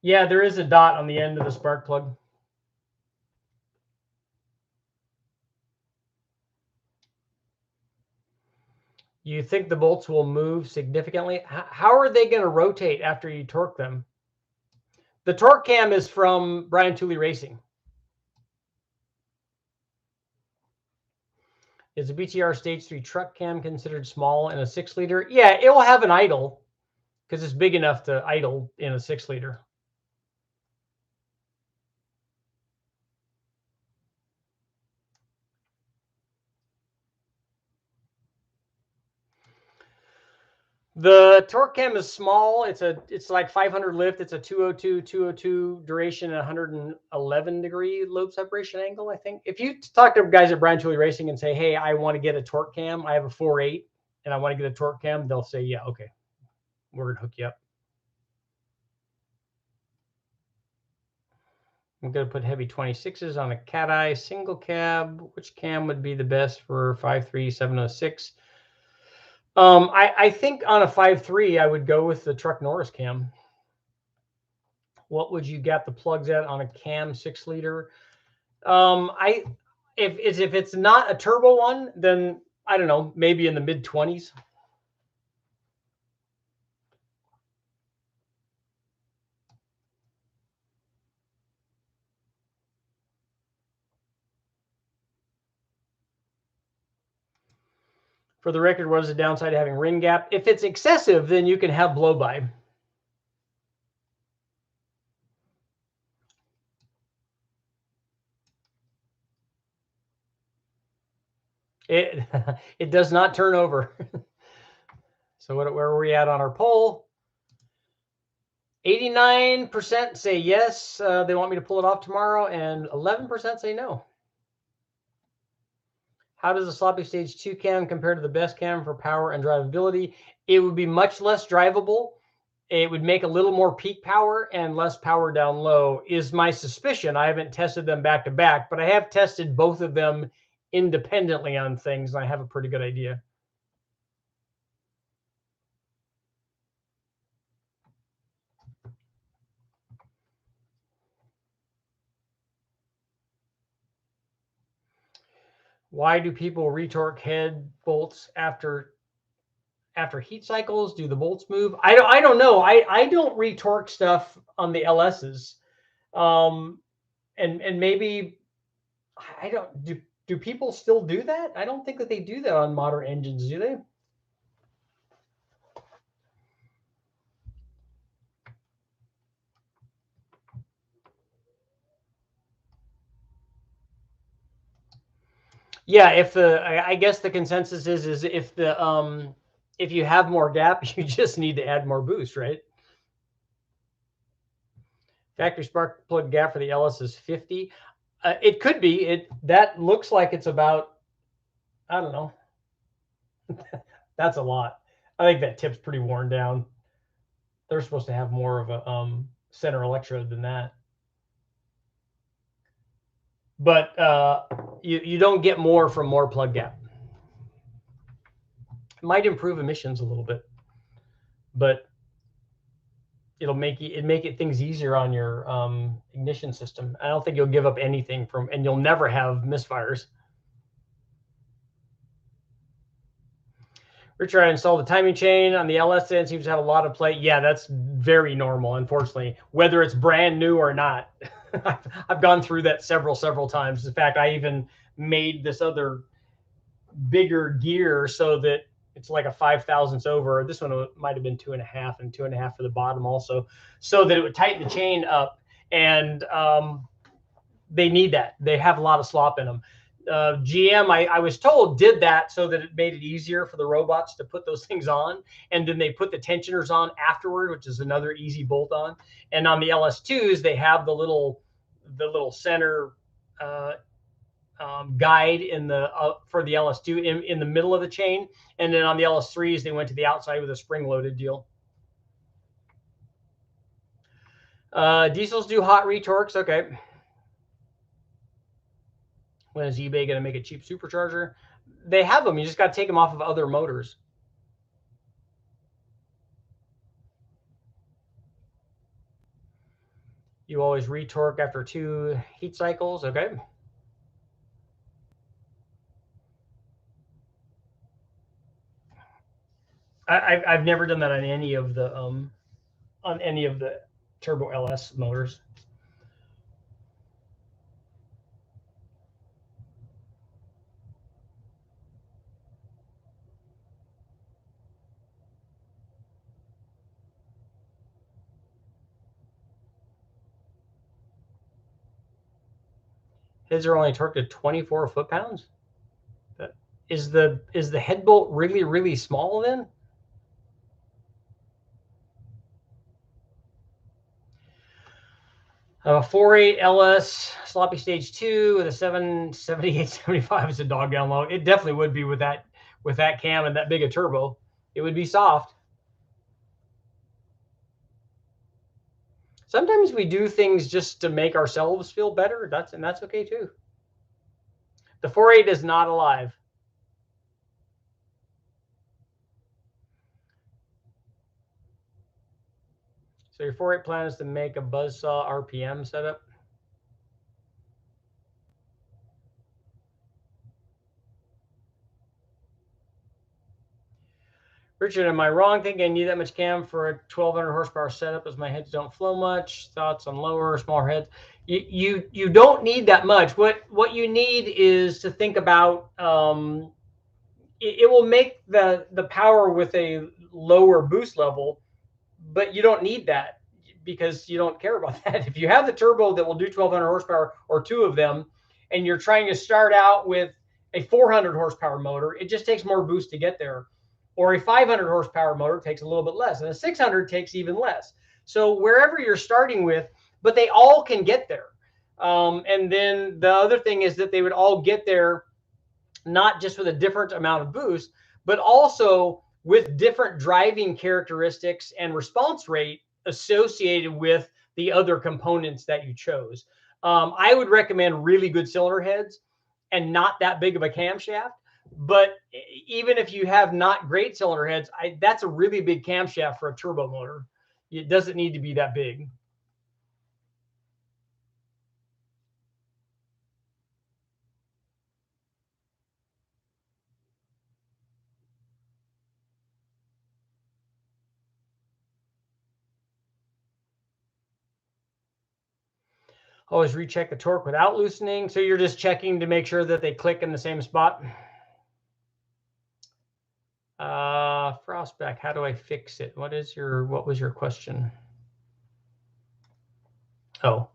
Yeah, there is a dot on the end of the spark plug. You think the bolts will move significantly? How are they going to rotate after you torque them? The torque cam is from Brian Tooley Racing. Is a BTR Stage 3 truck cam considered small in a 6-liter? Yeah, it will have an idle because it's big enough to idle in a 6-liter. The torque cam is small. It's like 500 lift. It's a 202 duration, 111 degree lobe separation angle. I think if you talk to guys at Brian Tooley Racing and say, "Hey, I want to get a torque cam. I have a 4.8 and I want to get a torque cam," they'll say, "Yeah, okay, we're gonna hook you up." I'm gonna put heavy 26s on a cat eye single cab. Which cam would be the best for 53706? I think on a 5.3, I would go with the Truck Norris cam. What would you get the plugs at on a cam 6-liter? If it's not a turbo one, then I don't know, maybe in the mid 20s. For the record, what is the downside of having ring gap? If it's excessive, then you can have blow by. It does not turn over. So where are we at on our poll? 89% say yes, they want me to pull it off tomorrow, and 11% say no. How does the sloppy stage 2 cam compare to the best cam for power and drivability? It would be much less drivable. It would make a little more peak power and less power down low, is my suspicion. I haven't tested them back to back, but I have tested both of them independently on things, and I have a pretty good idea. Why do people retorque head bolts after heat cycles? Do the bolts move? I don't know. I don't retorque stuff on the LSs. And maybe I don't do people still do that? I don't think that they do that on modern engines, do they? Yeah, I guess the consensus is if you have more gap, you just need to add more boost, right? Factory spark plug gap for the LS is 50. It could be. That looks like it's about, I don't know. That's a lot. I think that tip's pretty worn down. They're supposed to have more of a center electrode than that. But you don't get more from more plug gap. It might improve emissions a little bit, but it'll make things easier on your ignition system. I don't think you'll give up anything and you'll never have misfires. Richard, I installed the timing chain on the LS and seems to have a lot of play. Yeah, that's very normal, unfortunately, whether it's brand new or not. I've gone through that several times. In fact, I even made this other bigger gear so that it's like a 5,000ths over. This one might have been 2.5 and 2.5 for the bottom also, so that it would tighten the chain up. And they need that. They have a lot of slop in them. GM, I was told, did that so that it made it easier for the robots to put those things on. And then they put the tensioners on afterward, which is another easy bolt on. And on the LS2s, they have the little center guide in the for the LS2 in the middle of the chain. And then on the LS3s, they went to the outside with a spring-loaded deal. Diesels do hot retorques. Okay. When is eBay going to make a cheap supercharger? They have them. You just got to take them off of other motors. You always retorque after 2 heat cycles. Okay. I've never done that on any of the Turbo LS motors. Heads are only torqued to 24 foot-pounds. Is the head bolt really, really small then? A 4.8 LS sloppy stage 2 with a 778/75 is a dog down low. It definitely would be with that cam and that big a turbo. It would be soft. Sometimes we do things just to make ourselves feel better. That's okay too. The 4.8 is not alive. So your 4.8 plan is to make a buzzsaw RPM setup. Richard, am I wrong thinking I need that much cam for a 1200 horsepower setup as my heads don't flow much? Thoughts on lower, smaller heads? You don't need that much. What you need is to think about it will make the power with a lower boost level, but you don't need that because you don't care about that. If you have the turbo that will do 1200 horsepower or two of them, and you're trying to start out with a 400 horsepower motor, it just takes more boost to get there. Or a 500 horsepower motor takes a little bit less, and a 600 takes even less. So wherever you're starting with, but they all can get there. And then the other thing is that they would all get there not just with a different amount of boost, but also with different driving characteristics and response rate associated with the other components that you chose. I would recommend really good cylinder heads and not that big of a camshaft. But even if you have not great cylinder heads, that's a really big camshaft for a turbo motor. It doesn't need to be that big. Always recheck the torque without loosening. So you're just checking to make sure that they click in the same spot. Frostback, how do I fix it? What was your question? Oh,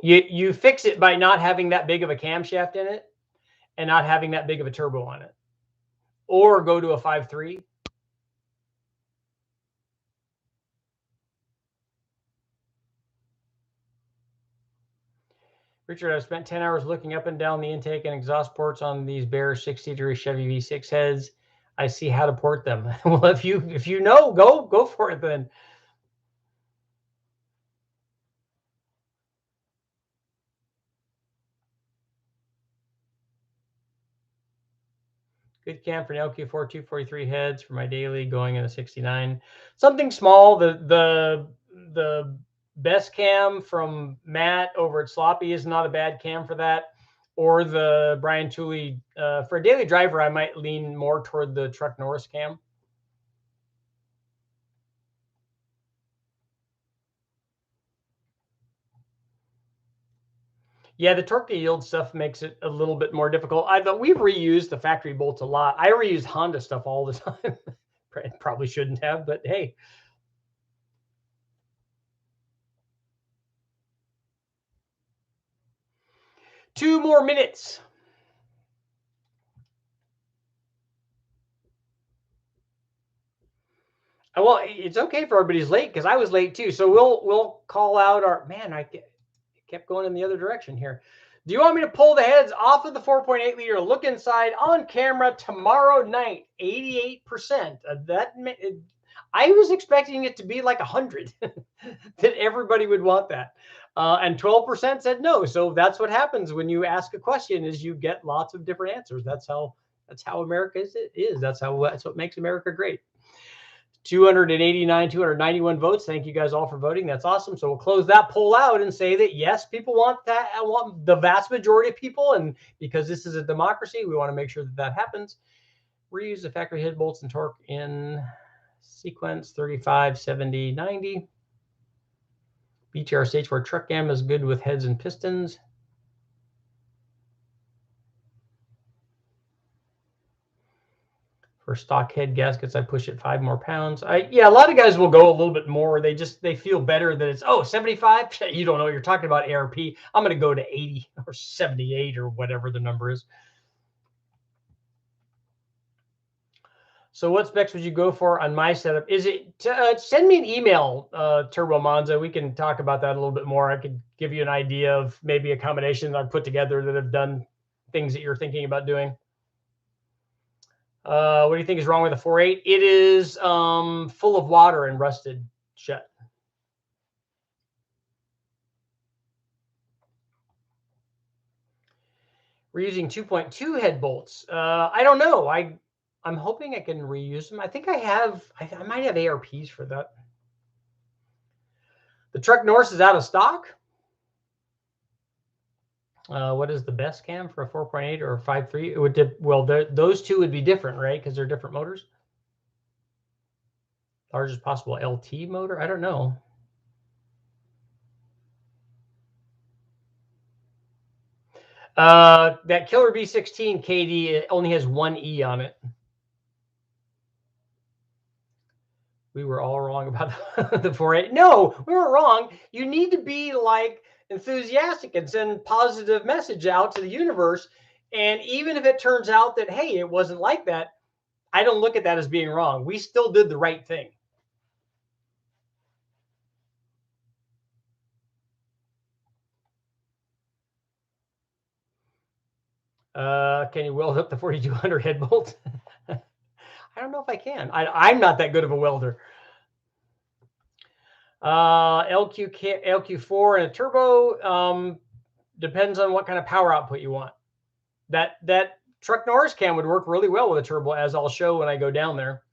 you fix it by not having that big of a camshaft in it and not having that big of a turbo on it. Or go to a 5.3. Richard, I've spent 10 hours looking up and down the intake and exhaust ports on these bare 60-degree Chevy V6 heads. I see how to port them. Well, if you know, go for it then. Good cam for an LQ4 243 heads for my daily going in a 69. Something small. The best cam from Matt over at Sloppy is not a bad cam for that. Or the Brian Tooley. For a daily driver, I might lean more toward the Truck Norris cam. Yeah, the torque to yield stuff makes it a little bit more difficult. We've reused the factory bolts a lot. I reuse Honda stuff all the time. Probably shouldn't have, but hey. Two more minutes. Well, it's okay for everybody's late because I was late too. So we'll call out our man. I kept going in the other direction here. Do you want me to pull the heads off of the 4.8 liter, look inside on camera tomorrow night? 88%. I was expecting it to be like 100, that everybody would want that. And 12% said no. So that's what happens when you ask a question is you get lots of different answers. That's how America is. That's what makes America great. 291 votes. Thank you guys all for voting. That's awesome. So we'll close that poll out and say that yes, people want that. I want the vast majority of people, and because this is a democracy, we want to make sure that happens. Reuse the factory head bolts and torque in sequence 35, 70, 90. BTR stage 4 truck cam is good with heads and pistons. For stock head gaskets, I push it 5 more pounds. Yeah, a lot of guys will go a little bit more. They feel better that it's 75. You don't know. You're talking about ARP. I'm going to go to 80 or 78 or whatever the number is. So what specs would you go for on my setup? Is it send me an email, Turbo Monza. We can talk about that a little bit more. I could give you an idea of maybe a combination that I've put together that have done things that you're thinking about doing. What do you think is wrong with the 4.8? It is full of water and rusted shut. We're using 2.2 head bolts. I don't know. I'm hoping I can reuse them. I think I have. I might have ARPs for that. The Truck Norse is out of stock. What is the best cam for a 4.8 or a 5.3? It would well, those two would be different, right? Because they're different motors. Largest possible LT motor? I don't know. That Killer B16 KD only has 1 E on it. We were all wrong about the 4.8. No, we weren't wrong. You need to be like enthusiastic and send positive message out to the universe. And even if it turns out that, hey, it wasn't like that, I don't look at that as being wrong. We still did the right thing. Can you weld up the 4200 head bolt? I don't know if I can. I'm not that good of a welder. LQ4 and a turbo, depends on what kind of power output you want. That Truck Norse cam would work really well with a turbo, as I'll show when I go down there.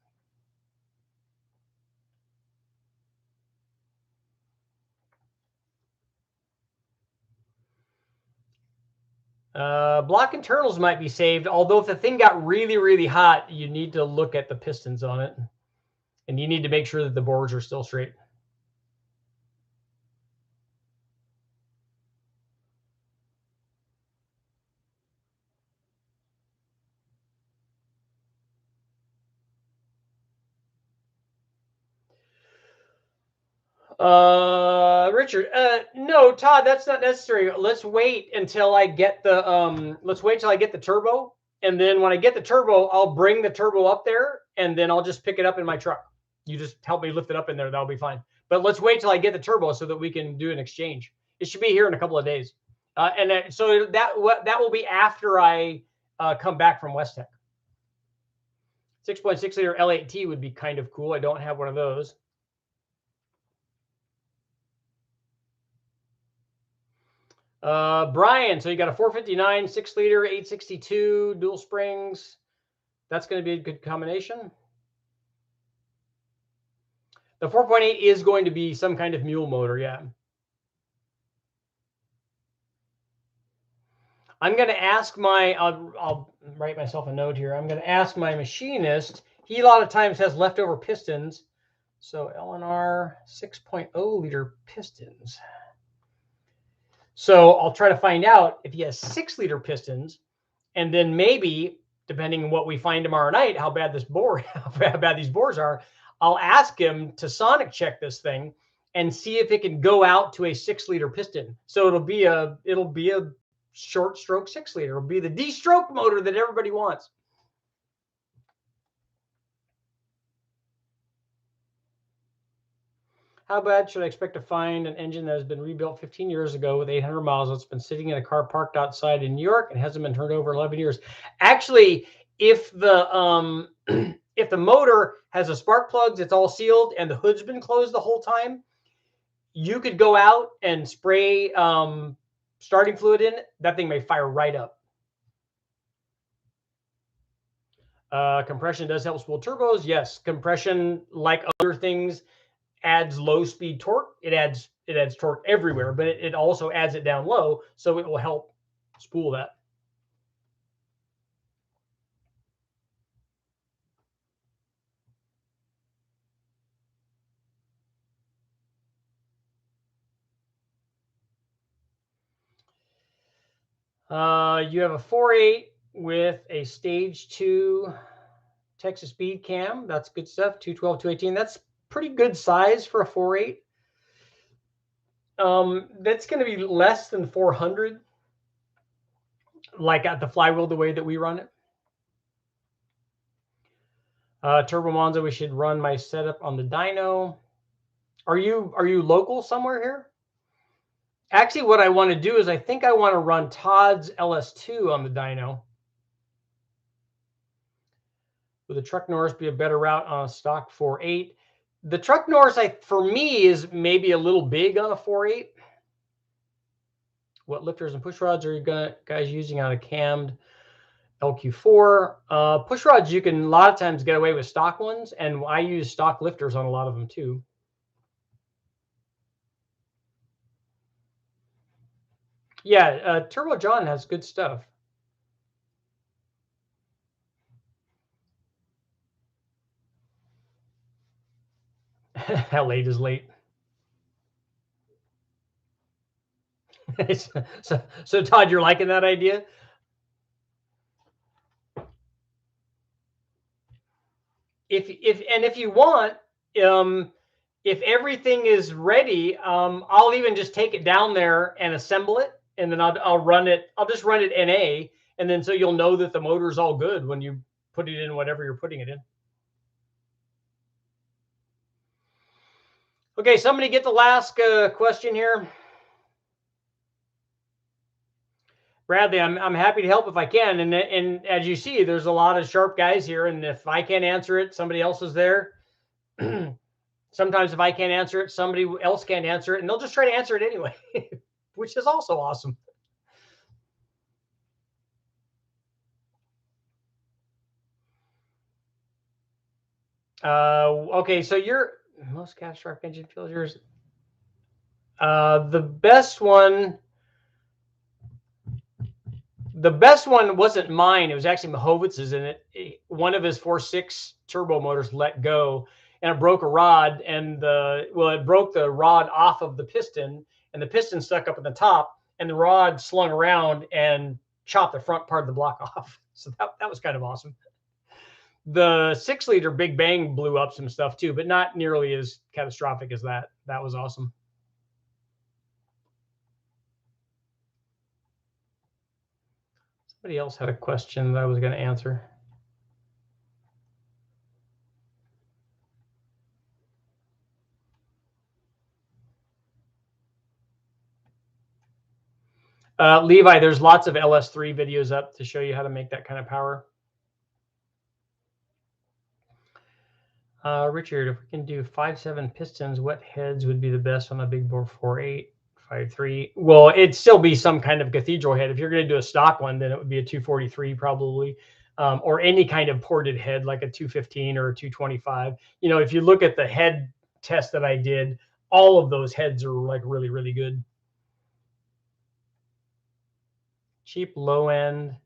Block internals might be saved, although if the thing got really, really hot, you need to look at the pistons on it. And you need to make sure that the bores are still straight. Richard, no, Todd, that's not necessary. Let's wait until I get the turbo. And then when I get the turbo, I'll bring the turbo up there and then I'll just pick it up in my truck. You just help me lift it up in there. That'll be fine. But let's wait till I get the turbo so that we can do an exchange. It should be here in a couple of days. So that will be after I come back from West Tech. 6.6 liter L8T would be kind of cool. I don't have one of those. Brian, so you got a 459, 6 liter, 862, dual springs. That's going to be a good combination. The 4.8 is going to be some kind of mule motor, yeah. I'm going to ask I'll write myself a note here. I'm going to ask my machinist. He a lot of times has leftover pistons. So LNR 6.0 liter pistons. So I'll try to find out if he has 6 liter pistons, and then maybe, depending on what we find tomorrow night, how bad these bores are, I'll ask him to sonic check this thing and see if it can go out to a 6 liter piston. So it'll be a short stroke 6 liter. It'll be the D-stroke motor that everybody wants. How bad should I expect to find an engine that has been rebuilt 15 years ago with 800 miles that's been sitting in a car parked outside in New York and hasn't been turned over 11 years? Actually, if the if the motor has a spark plugs, it's all sealed, and the hood's been closed the whole time, you could go out and spray starting fluid in. That thing may fire right up. Compression does help spool turbos. Yes, compression, like other things, adds low speed torque. It adds torque everywhere, but it also adds it down low, so it will help spool that. You have a 4.8 with a stage 2 Texas speed cam. That's good stuff. 212, 218. That's pretty good size for a 4.8. That's going to be less than 400, like at the flywheel, the way that we run it. Turbo Monza, we should run my setup on the dyno. Are you local somewhere here? Actually, what I want to do is I think I want to run Todd's LS2 on the dyno. Would the truck Norris be a better route on a stock 4.8? The truck Norris, for me, is maybe a little big on a 4.8. What lifters and push rods are you guys using on a cammed LQ4? Push rods, you can a lot of times get away with stock ones, and I use stock lifters on a lot of them too. Yeah, Turbo John has good stuff. How late is late? so Todd, you're liking that idea? If you want, if everything is ready, I'll even just take it down there and assemble it, and then I'll run it. I'll just run it NA, and then so you'll know that the motor's all good when you put it in whatever you're putting it in. Okay, somebody get the last question here. Bradley, I'm happy to help if I can. And as you see, there's a lot of sharp guys here. And if I can't answer it, somebody else is there. Sometimes if I can't answer it, somebody else can't answer it. And they'll just try to answer it anyway, which is also awesome. Okay, so your most catastrophic engine failures. The best one wasn't mine. It was actually Mahovitz's, and one of his 4.6 turbo motors let go, and it broke a rod, and it broke the rod off of the piston, and the piston stuck up at the top, and the rod slung around and chopped the front part of the block off. So that was kind of awesome. The 6-liter Big Bang blew up some stuff too, but not nearly as catastrophic as that. That was awesome. Somebody else had a question that I was going to answer. Levi, there's lots of LS3 videos up to show you how to make that kind of power. Richard, if we can do 5.7 pistons, what heads would be the best on a big bore 4.8, 5.3? Well, it'd still be some kind of cathedral head. If you're going to do a stock one, then it would be a 243 probably, or any kind of ported head like a 215 or a 225. You know, if you look at the head test that I did, all of those heads are like really, really good. Cheap low end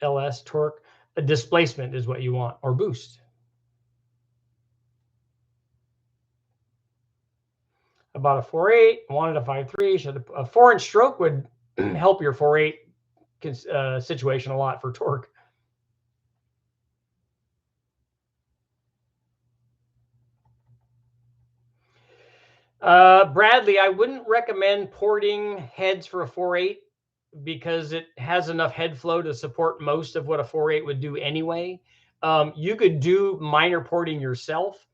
LS torque. A displacement is what you want, or boost. About a 4.8, wanted a 5.3. So a 4-inch stroke would help your 4.8 situation a lot for torque. Bradley, I wouldn't recommend porting heads for a 4.8 because it has enough head flow to support most of what a 4.8 would do anyway. You could do minor porting yourself,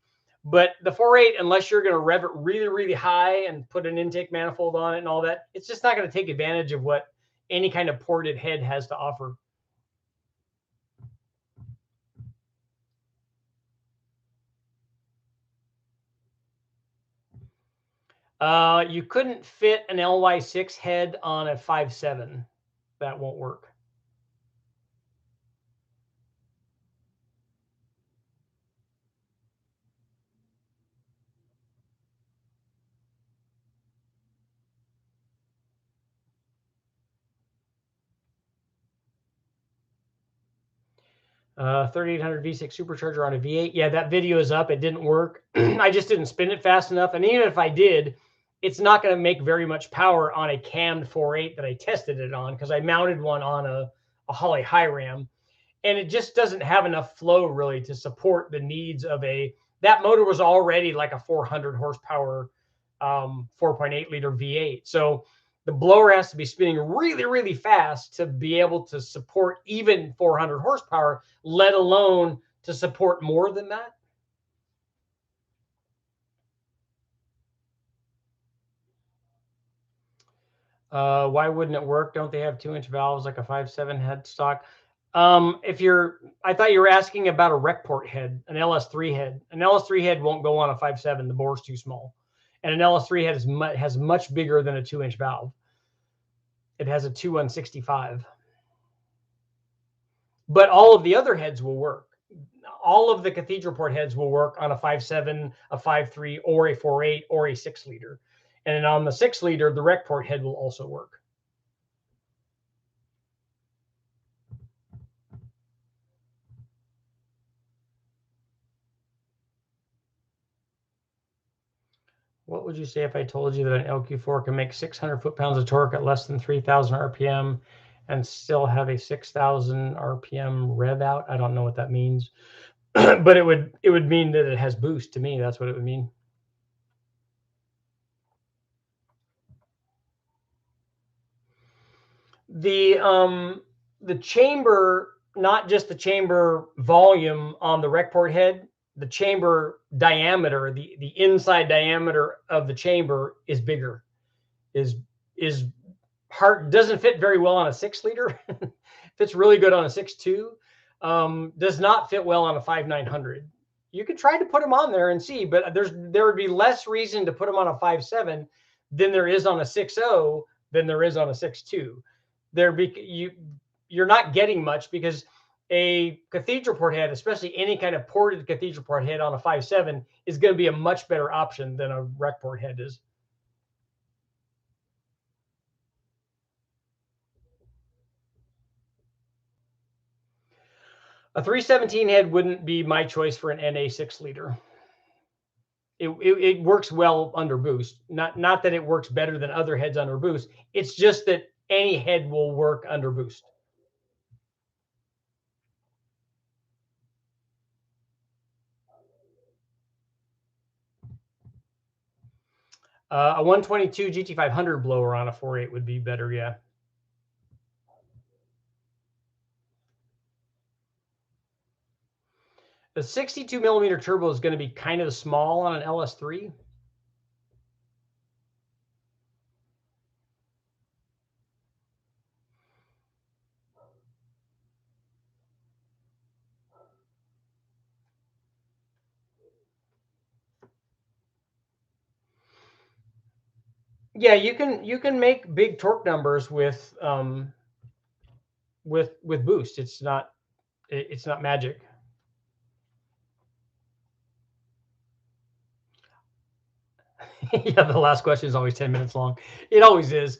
but the 4.8, unless you're going to rev it really, really high and put an intake manifold on it and all that, it's just not going to take advantage of what any kind of ported head has to offer. You couldn't fit an LY6 head on a 5.7. That won't work. Uh, 3800 V6 supercharger on a V8. Yeah, that video is up. It didn't work. I just didn't spin it fast enough. And even if I did, it's not going to make very much power on a cammed 4.8 that I tested it on, because I mounted one on a Holley high ram. and it just doesn't have enough flow really to support the needs of that motor was already like a 400 horsepower 4.8 liter V8. So the blower has to be spinning really, really fast to be able to support even 400 horsepower, let alone to support more than that. Why wouldn't it work? Don't they have 2-inch valves like a 5.7 headstock? I thought you were asking about a rec port head, an LS3 head. An LS3 head won't go on a 5.7. The bore's too small. And an LS3 head has much bigger than a 2-inch valve. It has a 2-165. But all of the other heads will work. All of the cathedral port heads will work on a 5.7, a 5.3, or a 4.8, or a 6 liter. And on the 6 liter, the rec port head will also work. What would you say if I told you that an LQ4 can make 600 foot-pounds of torque at less than 3,000 RPM and still have a 6,000 RPM rev out? I don't know what that means, but it would mean that it has boost to me. That's what it would mean. The chamber, not just the chamber volume on the rec port head, the chamber diameter, the inside diameter of the chamber is bigger, is hard, doesn't fit very well on a 6 liter. Fits really good on a 6.2. Does not fit well on a 5.900. You could try to put them on there and see, but there would be less reason to put them on a 5.7 than there is on a 6.0 than there is on a 6.2. You're not getting much, because a cathedral port head, especially any kind of ported cathedral port head on a 5.7, is going to be a much better option than a rec port head is. A 317 head wouldn't be my choice for an NA 6 liter. It works well under boost. Not that it works better than other heads under boost. It's just that any head will work under boost. A 122 GT500 blower on a 4.8 would be better, yeah. The 62 millimeter turbo is going to be kind of small on an LS3. Yeah, you can make big torque numbers with boost. It's not magic. Yeah, the last question is always 10 minutes long. It always is.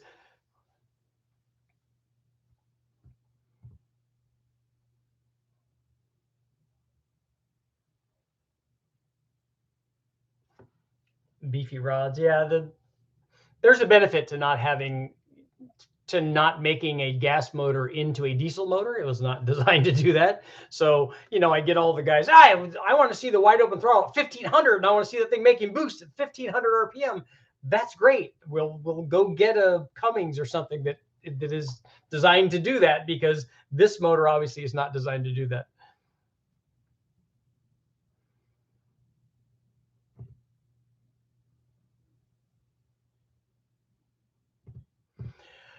Beefy rods. Yeah, there's a benefit to not making a gas motor into a diesel motor. It was not designed to do that. So, I get all the guys, I want to see the wide open throttle at 1500, and I want to see the thing making boost at 1500 RPM. That's great. We'll go get a Cummins or something that is designed to do that, because this motor obviously is not designed to do that.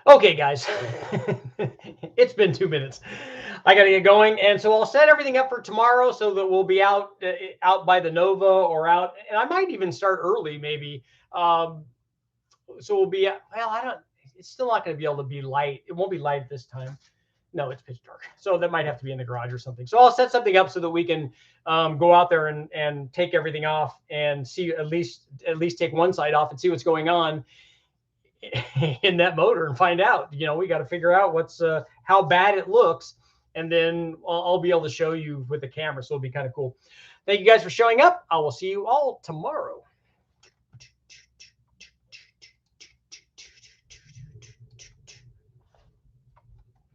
Okay, guys, it's been 2 minutes. I got to get going. And so I'll set everything up for tomorrow so that we'll be out by the Nova, or out, and I might even start early maybe. So we'll be, it's still not going to be able to be light. It won't be light at this time. No, it's pitch dark. So that might have to be in the garage or something. So I'll set something up so that we can go out there and take everything off and see, at least take one side off and see what's going on in that motor, and find out. We got to figure out what's how bad it looks, and then I'll be able to show you with the camera. So it'll be kind of cool. Thank you guys for showing up. I will see you all tomorrow.